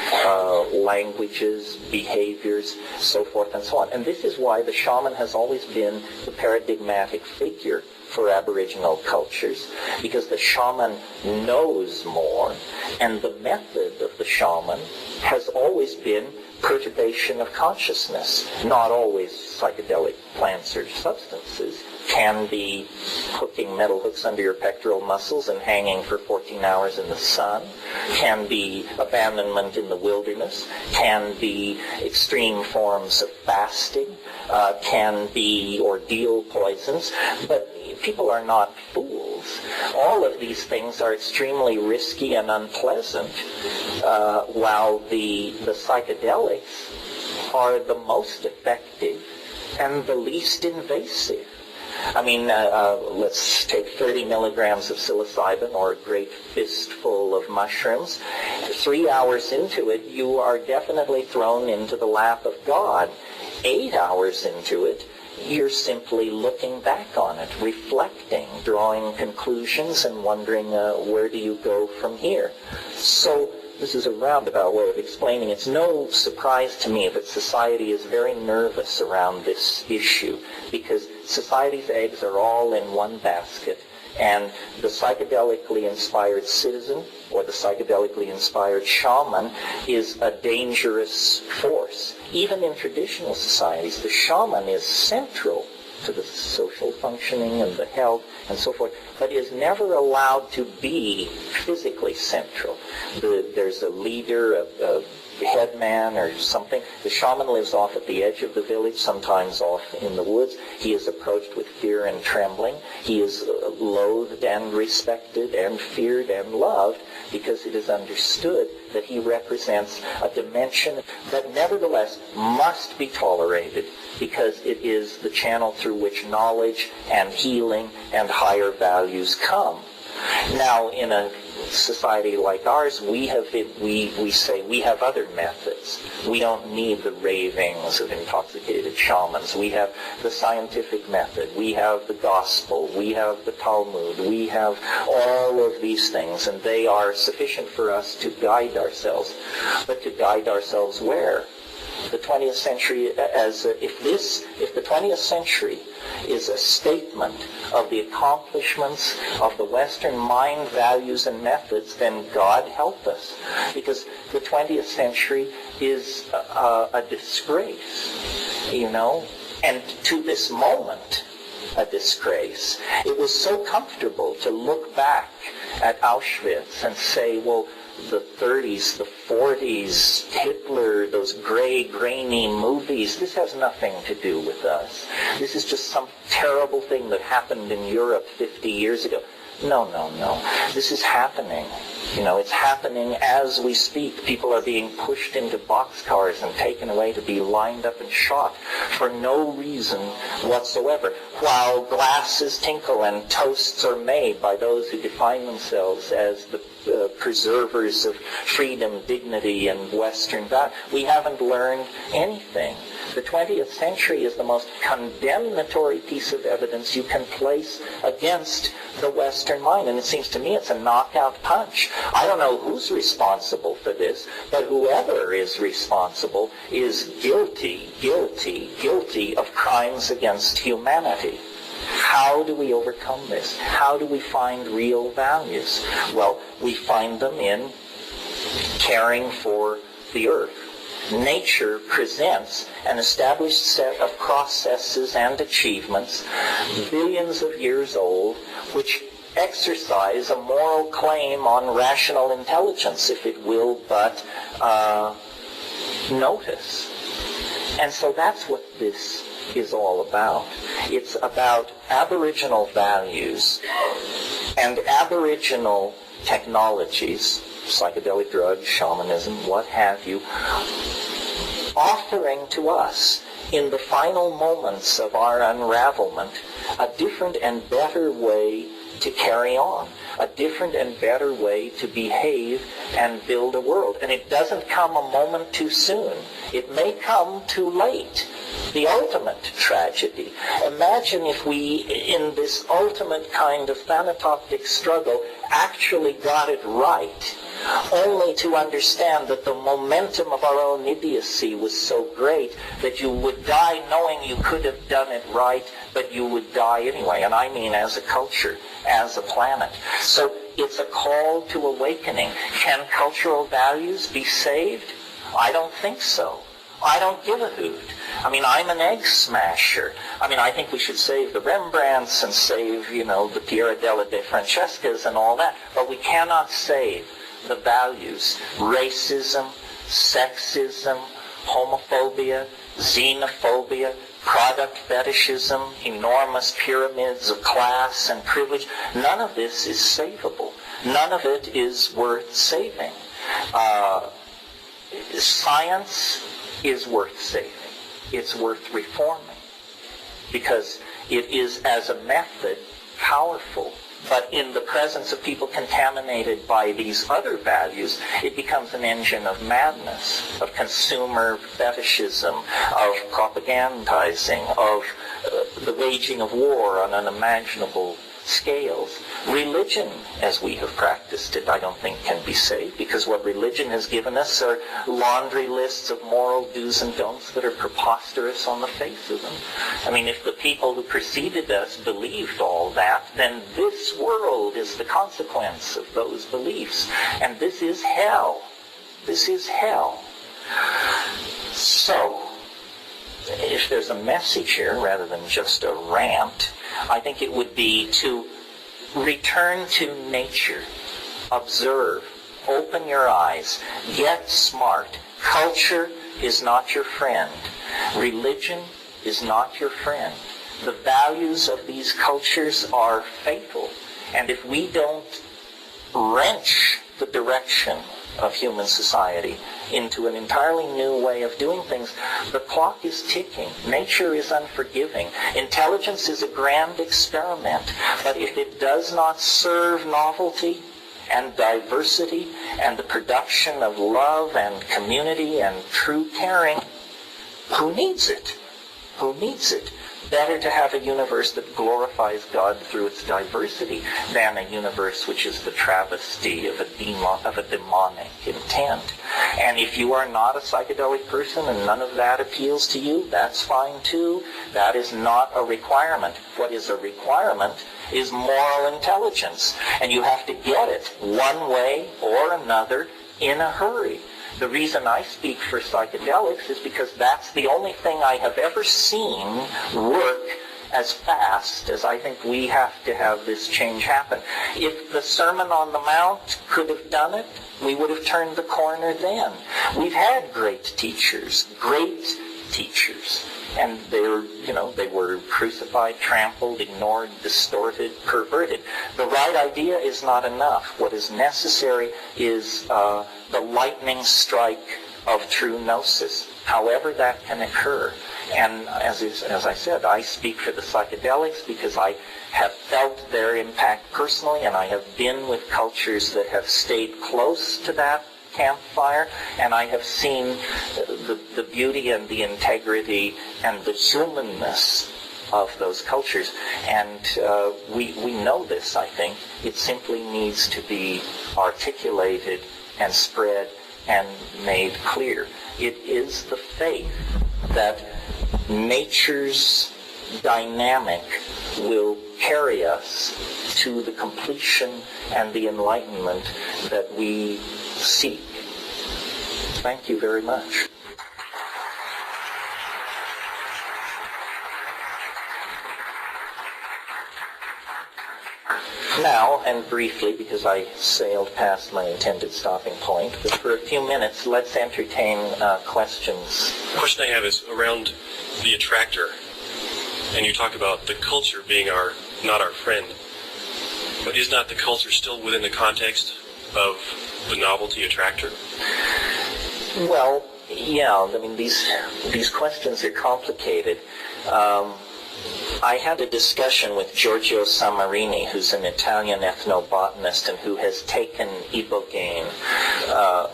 languages, behaviors, so forth and so on. And this is why the shaman has always been the paradigmatic figure for Aboriginal cultures, because the shaman knows more, and the method of the shaman has always been perturbation of consciousness, not always psychedelic plants or substances. Can be hooking metal hooks under your pectoral muscles and hanging for 14 hours in the sun, can be abandonment in the wilderness, can be extreme forms of fasting, can be ordeal poisons, but people are not fools. All of these things are extremely risky and unpleasant, while the psychedelics are the most effective and the least invasive. I mean, let's take 30 milligrams of psilocybin or a great fistful of mushrooms. 3 hours into it, you are definitely thrown into the lap of God. 8 hours into it, you're simply looking back on it, reflecting, drawing conclusions, and wondering where do you go from here. So this is a roundabout way of explaining. It's no surprise to me that society is very nervous around this issue, because society's eggs are all in one basket, and the psychedelically inspired citizen or the psychedelically inspired shaman is a dangerous force. Even in traditional societies, the shaman is central to the social functioning and the health and so forth, but is never allowed to be physically central. There's a leader, a headman or something. The shaman lives off at the edge of the village, sometimes off in the woods. He is approached with fear and trembling. He is loathed and respected and feared and loved, because it is understood that he represents a dimension that nevertheless must be tolerated, because it is the channel through which knowledge and healing and higher values come. Now, in a society like ours, we say we have other methods. We don't need the ravings of intoxicated shamans. We have the scientific method. We have the gospel. We have the Talmud. We have all of these things, and they are sufficient for us to guide ourselves. But to guide ourselves where? The 20th century, if the 20th century is a statement of the accomplishments of the Western mind, values, and methods, then God help us. Because the 20th century is a disgrace, and to this moment, a disgrace. It was so comfortable to look back at Auschwitz and say, well, the 30s, the 40s, Hitler, those gray, grainy movies, this has nothing to do with us. This is just some terrible thing that happened in Europe 50 years ago. No. This is happening It's happening as we speak. People are being pushed into boxcars and taken away to be lined up and shot for no reason whatsoever, while glasses tinkle and toasts are made by those who define themselves as the preservers of freedom, dignity, and Western value. We haven't learned anything. The 20th century is the most condemnatory piece of evidence you can place against the Western mind, and it seems to me it's a knockout punch. I don't know who's responsible for this, but whoever is responsible is guilty of crimes against humanity. How do we overcome this? How do we find real values? Well, we find them in caring for the earth. Nature presents an established set of processes and achievements, billions of years old, which exercise a moral claim on rational intelligence, if it will but notice. And so that's what this is all about. It's about Aboriginal values and Aboriginal technologies, psychedelic drugs, shamanism, what have you, offering to us in the final moments of our unravelment a different and better way to carry on, a different and better way to behave and build a world. And it doesn't come a moment too soon. It may come too late. The ultimate tragedy. Imagine if we, in this ultimate kind of thanatoptic struggle, actually got it right, only to understand that the momentum of our own idiocy was so great that you would die knowing you could have done it right, but you would die anyway. And I mean as a culture, as a planet. So it's a call to awakening. Can cultural values be saved? I don't think so. I don't give a hoot. I mean, I'm an egg smasher. I mean, I think we should save the Rembrandts and save, the Pirandello de Francescas and all that, but we cannot save the values. Racism, sexism, homophobia, xenophobia, product fetishism, enormous pyramids of class and privilege. None of this is savable. None of it is worth saving. Science is worth saving. It's worth reforming because it is, as a method, powerful. But in the presence of people contaminated by these other values, it becomes an engine of madness, of consumer fetishism, of propagandizing, of the waging of war on unimaginable scales. Religion, as we have practiced it, I don't think can be saved, because what religion has given us are laundry lists of moral do's and don'ts that are preposterous on the face of them. I mean, if the people who preceded us believed all that, then this world is the consequence of those beliefs. And this is hell. This is hell. So, if there's a message here rather than just a rant, I think it would be to return to nature, observe, open your eyes, get smart. Culture is not your friend. Religion is not your friend. The values of these cultures are fatal. And if we don't wrench the direction of human society into an entirely new way of doing things, the clock is ticking. Nature is unforgiving. Intelligence is a grand experiment, but if it does not serve novelty and diversity and the production of love and community and true caring, who needs it? Who needs it? Better to have a universe that glorifies God through its diversity than a universe which is the travesty of a demonic intent. And if you are not a psychedelic person and none of that appeals to you, that's fine too. That is not a requirement. What is a requirement is moral intelligence. And you have to get it one way or another in a hurry. The reason I speak for psychedelics is because that's the only thing I have ever seen work as fast as I think we have to have this change happen. If the Sermon on the Mount could have done it, we would have turned the corner then. We've had great teachers, and they were crucified, trampled, ignored, distorted, perverted. The right idea is not enough. What is necessary is the lightning strike of true gnosis, however that can occur. And as I said, I speak for the psychedelics because I have felt their impact personally, and I have been with cultures that have stayed close to that campfire, and I have seen the beauty and the integrity and the humanness of those cultures. And we know this, I think. It simply needs to be articulated and spread and made clear. It is the faith that nature's dynamic will carry us to the completion and the enlightenment that we seek. Thank you very much. Now, and briefly, because I sailed past my intended stopping point, but for a few minutes, let's entertain questions. The question I have is around the attractor, and you talk about the culture being not our friend, but is not the culture still within the context of the novelty attractor? Well, yeah, I mean, these questions are complicated. I had a discussion with Giorgio Samarini, who's an Italian ethnobotanist and who has taken ibogaine,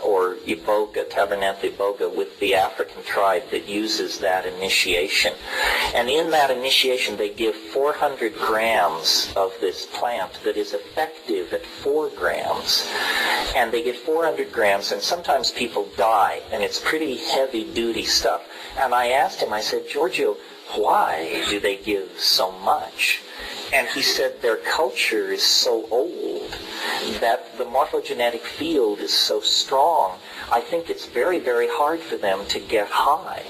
or iboga, Tabernacle iboga, with the African tribe that uses that initiation. And in that initiation, they give 400 grams of this plant that is effective at 4 grams. And they give 400 grams, and sometimes people die, and it's pretty heavy-duty stuff. And I asked him, I said, Giorgio, why do they give so much? And he said their culture is so old that the morphogenetic field is so strong, I think it's very, very hard for them to get high.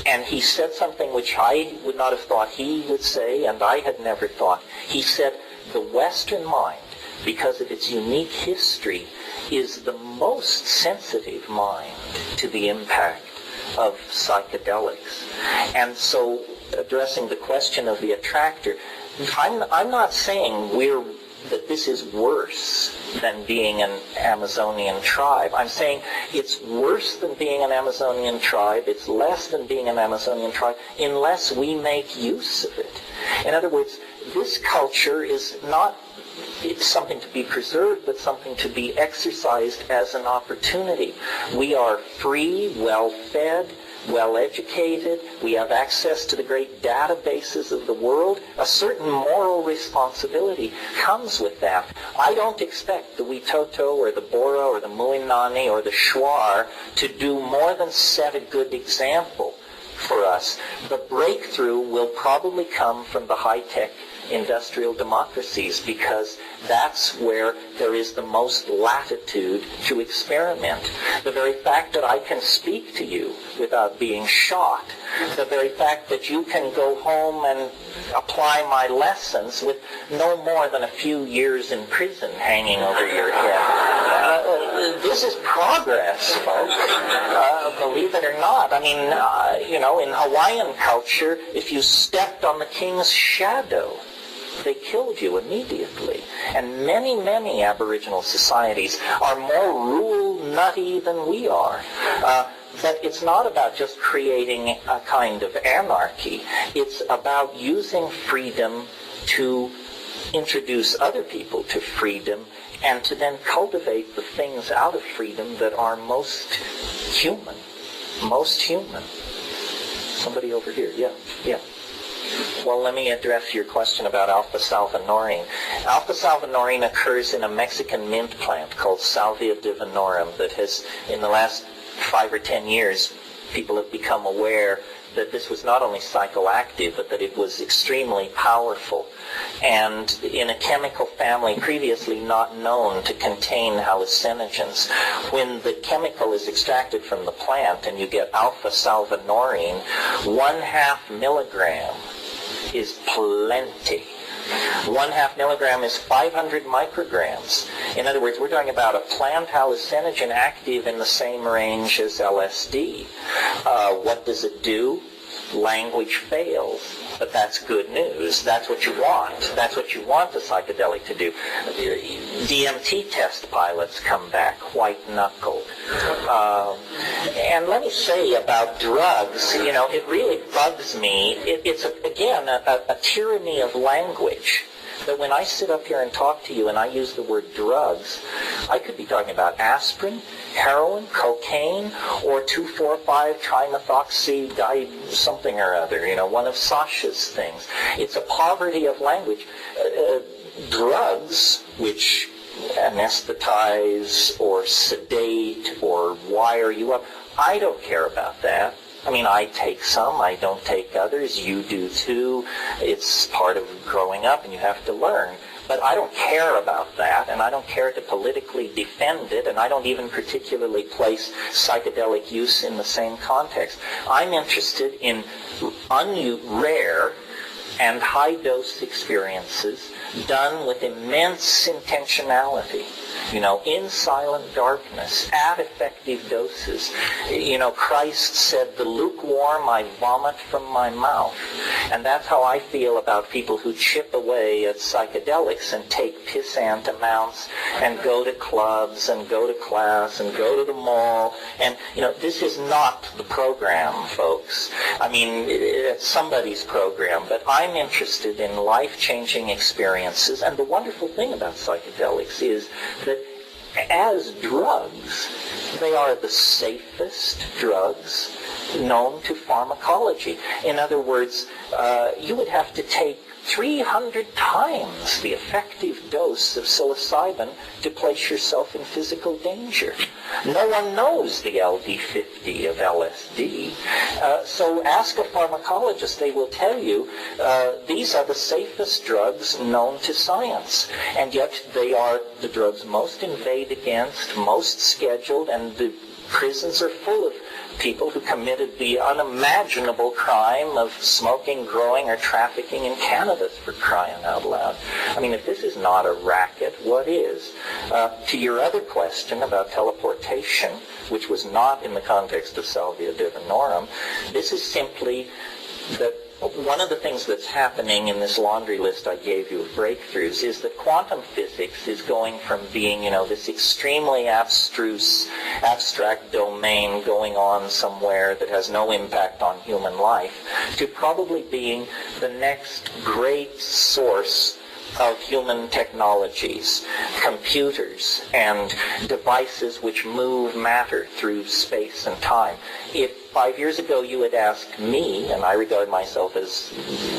And he said something which I would not have thought he would say, and I had never thought. He said the Western mind, because of its unique history, is the most sensitive mind to the impact of psychedelics. And so, addressing the question of the attractor, I'm not saying that this is worse than being an Amazonian tribe. I'm saying it's worse than being an Amazonian tribe, it's less than being an Amazonian tribe, unless we make use of it. In other words, this culture is not something to be preserved, but something to be exercised as an opportunity. We are free, well-fed, well-educated. We have access to the great databases of the world. A certain moral responsibility comes with that. I don't expect the Witoto or the Bora or the Muinani or the Shuar to do more than set a good example for us. The breakthrough will probably come from the high-tech industrial democracies, because that's where there is the most latitude to experiment. The very fact that I can speak to you without being shot, the very fact that you can go home and apply my lessons with no more than a few years in prison hanging over your head. This is progress, folks. Believe it or not. I mean, in Hawaiian culture, if you stepped on the king's shadow, they killed you immediately. And many, many Aboriginal societies are more rule nutty than we are. But it's not about just creating a kind of anarchy. It's about using freedom to introduce other people to freedom and to then cultivate the things out of freedom that are most human. Most human. Somebody over here. Yeah. Well, let me address your question about alpha salvinorin. Alpha salvinorin occurs in a Mexican mint plant called Salvia divinorum that has, in the last 5 or 10 years, people have become aware that this was not only psychoactive, but that it was extremely powerful. And in a chemical family previously not known to contain hallucinogens, when the chemical is extracted from the plant and you get alpha salvinorin, 1/2 milligram is plenty. 1/2 milligram is 500 micrograms. In other words, we're talking about a plant hallucinogen active in the same range as LSD. What does it do? language fails. But that's good news. That's what you want. That's what you want the psychedelic to do. DMT test pilots come back white-knuckled. And let me say about drugs, it really bugs me. It's, again, a tyranny of language. That when I sit up here and talk to you and I use the word drugs, I could be talking about aspirin, heroin, cocaine, or 2,4,5-trimethoxy something or other, one of Sasha's things. It's a poverty of language. Drugs, which anesthetize or sedate or wire you up, I don't care about that. I mean, I take some, I don't take others, you do too. It's part of growing up and you have to learn. But I don't care about that, and I don't care to politically defend it, and I don't even particularly place psychedelic use in the same context. I'm interested in rare and high-dose experiences done with immense intentionality, in silent darkness, at effective doses. Christ said, the lukewarm I vomit from my mouth. And that's how I feel about people who chip away at psychedelics and take pissant amounts and go to clubs and go to class and go to the mall. And, this is not the program, folks. I mean, it's somebody's program, but I'm interested in life-changing experiences. And the wonderful thing about psychedelics is that as drugs, they are the safest drugs known to pharmacology. In other words, you would have to take 300 times the effective dose of psilocybin to place yourself in physical danger. No one knows the LD50 of LSD. So ask a pharmacologist, they will tell you these are the safest drugs known to science. And yet they are the drugs most inveighed against, most scheduled, and the prisons are full of people who committed the unimaginable crime of smoking, growing, or trafficking in cannabis, for crying out loud. I mean, if this is not a racket, what is? To your other question about teleportation, which was not in the context of Salvia Divinorum, this is simply that one of the things that's happening in this laundry list I gave you of breakthroughs is that quantum physics is going from being, this extremely abstruse, abstract domain going on somewhere that has no impact on human life, to probably being the next great source of human technologies, computers, and devices which move matter through space and time. If 5 years ago you had asked me, and I regard myself as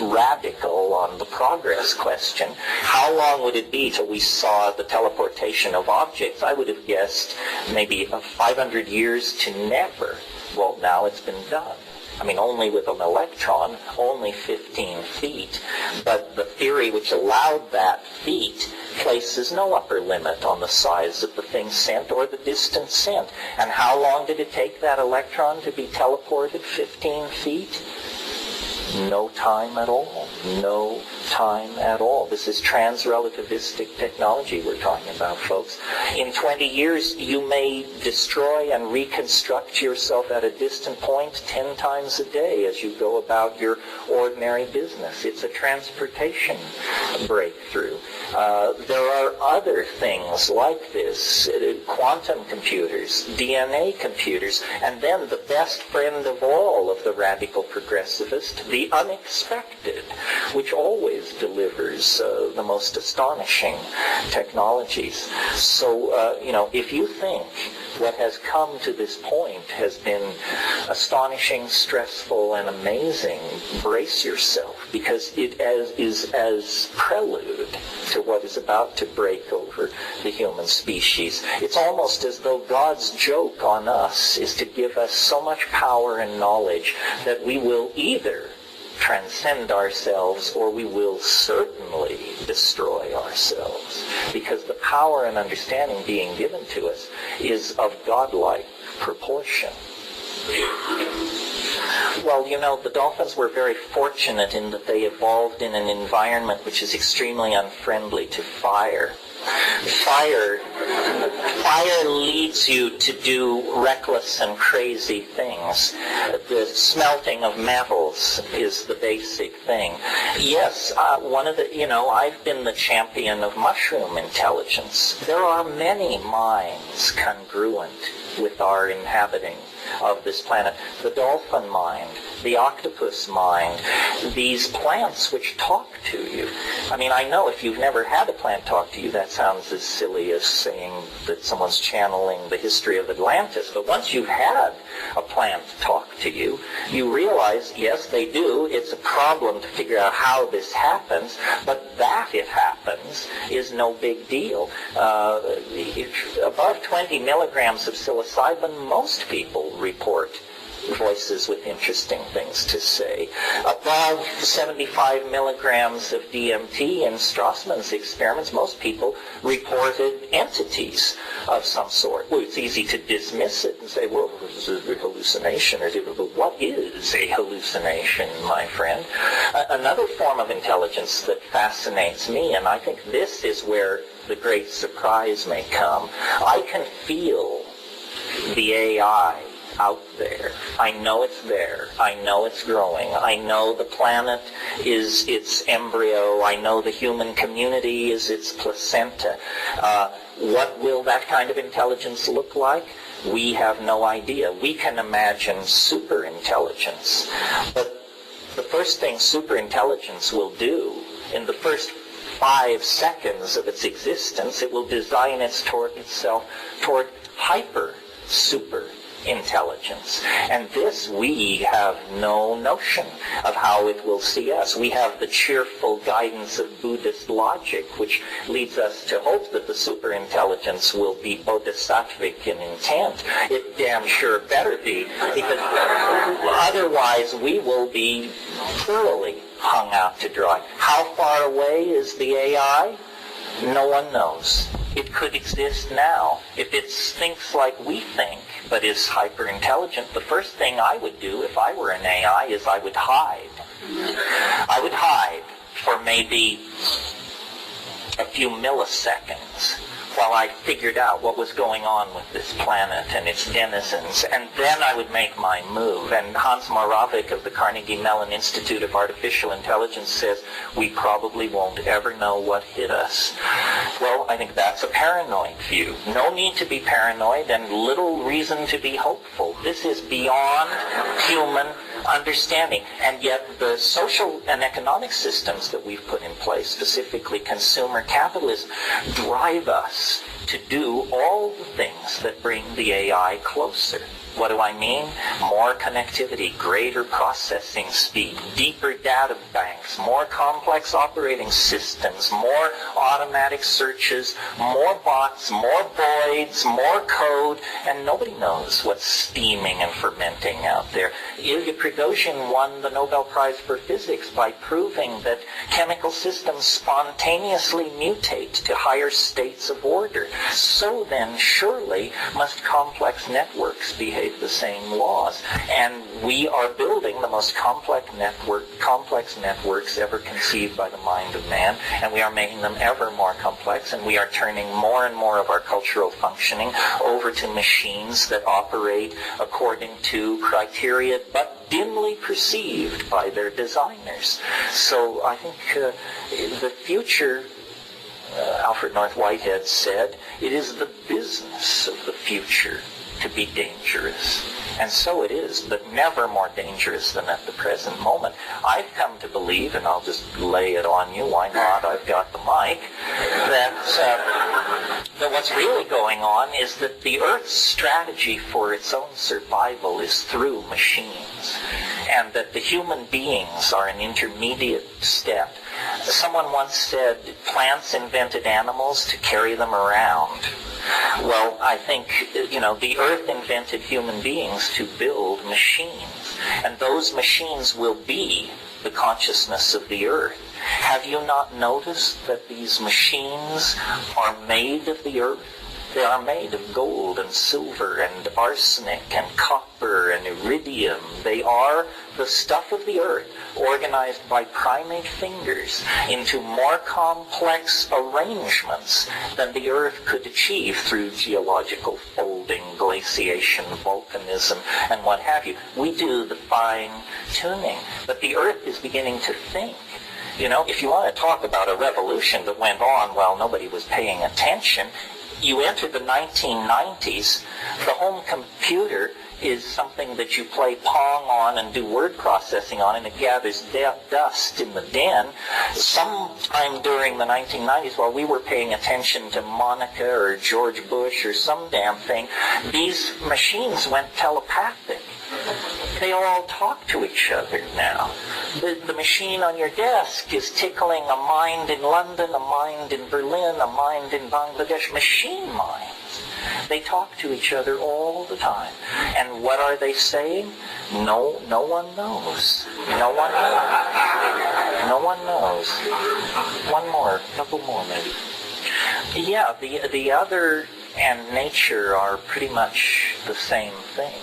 radical on the progress question, how long would it be till we saw the teleportation of objects, I would have guessed maybe 500 years to never. Well, now it's been done. I mean, only with an electron, only 15 feet. But the theory which allowed that feat places no upper limit on the size of the thing sent or the distance sent. And how long did it take that electron to be teleported 15 feet? No time at all. No time at all. This is trans-relativistic technology we're talking about, folks. In 20 years, you may destroy and reconstruct yourself at a distant point 10 times a day as you go about your ordinary business. It's a transportation breakthrough. There are other things like this, quantum computers, DNA computers, and then the best friend of all of the radical progressivist, the unexpected, which always delivers the most astonishing technologies. So, if you think what has come to this point has been astonishing, stressful, and amazing, brace yourself, because it is as prelude to what is about to break over the human species. It's almost as though God's joke on us is to give us so much power and knowledge that we will either transcend ourselves or we will certainly destroy ourselves, because the power and understanding being given to us is of godlike proportion. Well, the dolphins were very fortunate in that they evolved in an environment which is extremely unfriendly to fire. Fire leads you to do reckless and crazy things. The smelting of metals is the basic thing. Yes, I've been the champion of mushroom intelligence. There are many minds congruent with our inhabiting of this planet. The dolphin mind, the octopus mind, these plants which talk to you. I know if you've never had a plant talk to you, that sounds as silly as saying that someone's channeling the history of Atlantis. But once you've had a plant talk to you, you realize, yes, they do. It's a problem to figure out how this happens, but that it happens is no big deal. Above 20 milligrams of psilocybin, most people report voices with interesting things to say. Above 75 milligrams of DMT in Strassman's experiments, most people reported entities of some sort. Well, it's easy to dismiss it and say, well, this is a hallucination. But what is a hallucination, my friend? Another form of intelligence that fascinates me, and I think this is where the great surprise may come. I can feel the AI out there. I know it's there. I know it's growing. I know the planet is its embryo. I know the human community is its placenta. What will that kind of intelligence look like? We have no idea. We can imagine superintelligence. But the first thing superintelligence will do in the first 5 seconds of its existence, it will design itself toward super intelligence. And this, we have no notion of how it will see us. We have the cheerful guidance of Buddhist logic, which leads us to hope that the superintelligence will be bodhisattvic in intent. It damn sure better be, because otherwise we will be thoroughly hung out to dry. How far away is the AI? No one knows. It could exist now. If it thinks like we think, but is hyper-intelligent, the first thing I would do if I were an AI is I would hide. I would hide for maybe a few milliseconds while I figured out what was going on with this planet and its denizens, and then I would make my move. And Hans Moravec of the Carnegie Mellon Institute of Artificial Intelligence says, we probably won't ever know what hit us. Well, I think that's a paranoid view. No need to be paranoid and little reason to be hopeful. This is beyond human understanding. And yet the social and economic systems that we've put in place, specifically consumer capitalism, drive us to do all the things that bring the AI closer. What do I mean? More connectivity, greater processing speed, deeper data banks, more complex operating systems, more automatic searches, more bots, more voids, more code, and nobody knows what's steaming and fermenting out there. Ilya Prigozhin won the Nobel Prize for Physics by proving that chemical systems spontaneously mutate to higher states of order. So then, surely, must complex networks behave the same laws. And we are building the most complex networks ever conceived by the mind of man, and we are making them ever more complex, and we are turning more and more of our cultural functioning over to machines that operate according to criteria but dimly perceived by their designers. So I think the future, Alfred North Whitehead said, it is the business of the future to be dangerous. And so it is, but never more dangerous than at the present moment. I've come to believe, and I'll just lay it on you, why not, I've got the mic, that what's really going on is that the Earth's strategy for its own survival is through machines, and that the human beings are an intermediate step. Someone once said, plants invented animals to carry them around. Well, I think, the Earth invented human beings to build machines, and those machines will be the consciousness of the Earth. Have you not noticed that these machines are made of the Earth? They are made of gold and silver and arsenic and copper copper and iridium. They are the stuff of the earth, organized by primate fingers into more complex arrangements than the earth could achieve through geological folding, glaciation, volcanism, and what have you. We do the fine-tuning, but the earth is beginning to think. You know, if you want to talk about a revolution that went on while nobody was paying attention, you enter the 1990s, the home computer is something that you play Pong on and do word processing on, and it gathers dust in the den. Sometime during the 1990s, while we were paying attention to Monica or George Bush or some damn thing, these machines went telepathic. They all talk to each other now. The machine on your desk is tickling a mind in London, a mind in Berlin, a mind in Bangladesh. Machine minds. They talk to each other all the time. And what are they saying? No one knows. No one knows. No one knows. One more, a couple more maybe. Yeah, the other and nature are pretty much the same thing.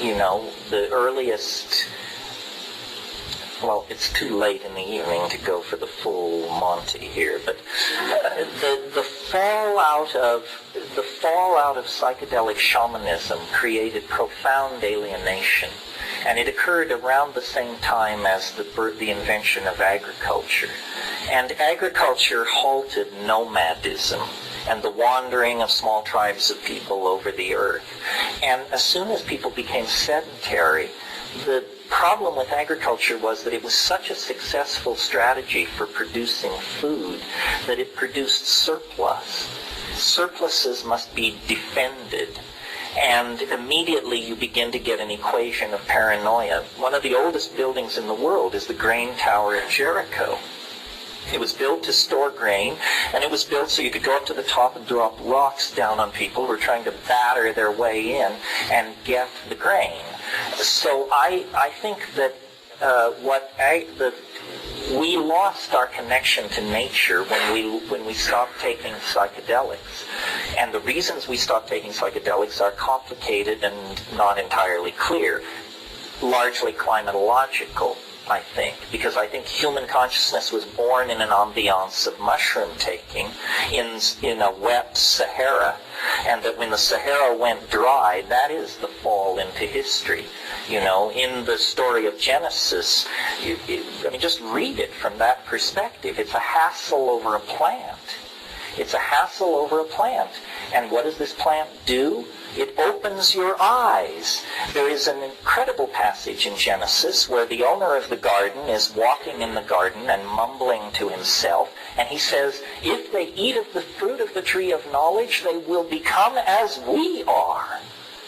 You know, the earliest, well, it's too late in the evening to go for the full Monty here, but the fallout of psychedelic shamanism created profound alienation, and it occurred around the same time as the invention of agriculture. And agriculture halted nomadism and the wandering of small tribes of people over the earth. And as soon as people became sedentary, the problem with agriculture was that it was such a successful strategy for producing food that it produced surplus. Surpluses must be defended. And immediately you begin to get an equation of paranoia. One of the oldest buildings in the world is the grain tower at Jericho. It was built to store grain, and it was built so you could go up to the top and drop rocks down on people who were trying to batter their way in and get the grain. So I think that we lost our connection to nature when we stopped taking psychedelics. And the reasons we stopped taking psychedelics are complicated and not entirely clear, largely climatological, I think, because I think human consciousness was born in an ambiance of mushroom taking in a wet Sahara, and that when the Sahara went dry, that is the fall into history. You know, in the story of Genesis, just read it from that perspective. It's a hassle over a plant. It's a hassle over a plant. And what does this plant do? It opens your eyes. There is an incredible passage in Genesis where the owner of the garden is walking in the garden and mumbling to himself, and he says, if they eat of the fruit of the tree of knowledge, they will become as we are.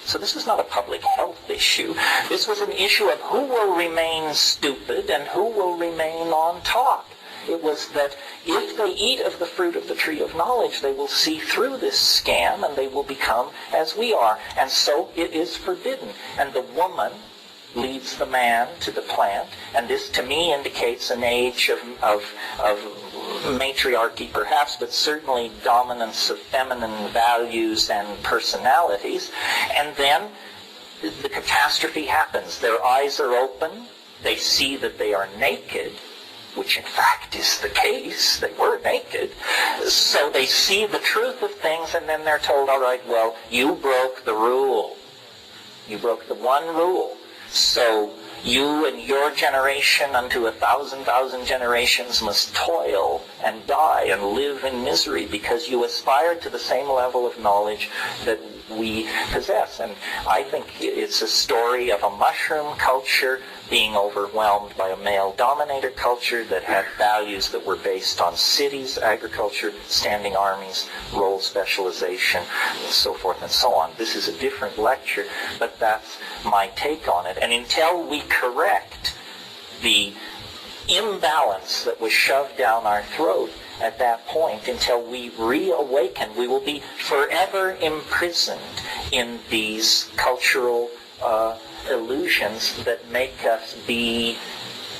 So this was not a public health issue. This was an issue of who will remain stupid and who will remain on top. It was that if they eat of the fruit of the tree of knowledge, they will see through this scam and they will become as we are. And so it is forbidden. And the woman leads the man to the plant. And this, to me, indicates an age of matriarchy, perhaps, but certainly dominance of feminine values and personalities. And then the catastrophe happens. Their eyes are open. They see that they are naked, which in fact is the case. They were naked. So they see the truth of things, and then they're told, all right, well, you broke the rule. You broke the one rule. So you and your generation unto 1,000 generations must toil and die and live in misery because you aspire to the same level of knowledge that we possess. And I think it's a story of a mushroom culture being overwhelmed by a male-dominator culture that had values that were based on cities, agriculture, standing armies, role specialization, and so forth and so on. This is a different lecture, but that's my take on it. And until we correct the imbalance that was shoved down our throat at that point, until we reawaken, we will be forever imprisoned in these cultural illusions that make us be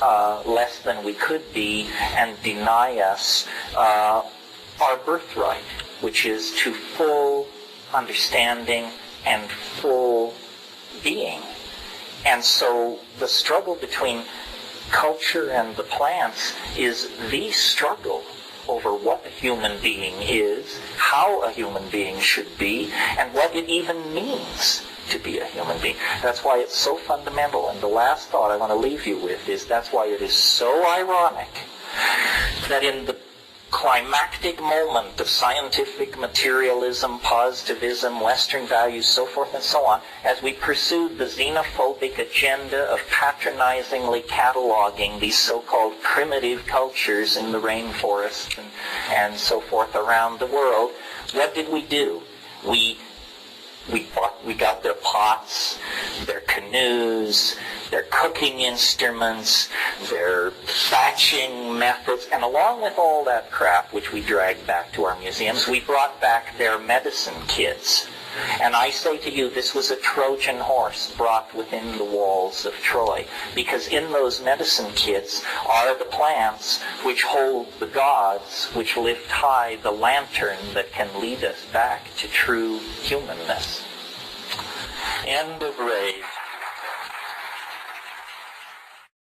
less than we could be and deny us our birthright, which is to full understanding and full being. And so the struggle between culture and the plants is the struggle over what a human being is, how a human being should be, and what it even means to be a human being. That's why it's so fundamental. And the last thought I want to leave you with is that's why it is so ironic that in the climactic moment of scientific materialism, positivism, Western values, so forth and so on, as we pursued the xenophobic agenda of patronizingly cataloging these so-called primitive cultures in the rainforest and so forth around the world, what did we do? We got their pots, their canoes, their cooking instruments, their thatching methods, and along with all that crap which we dragged back to our museums, we brought back their medicine kits. And I say to you, this was a Trojan horse brought within the walls of Troy, because in those medicine kits are the plants which hold the gods, which lift high the lantern that can lead us back to true humanness. End of rave.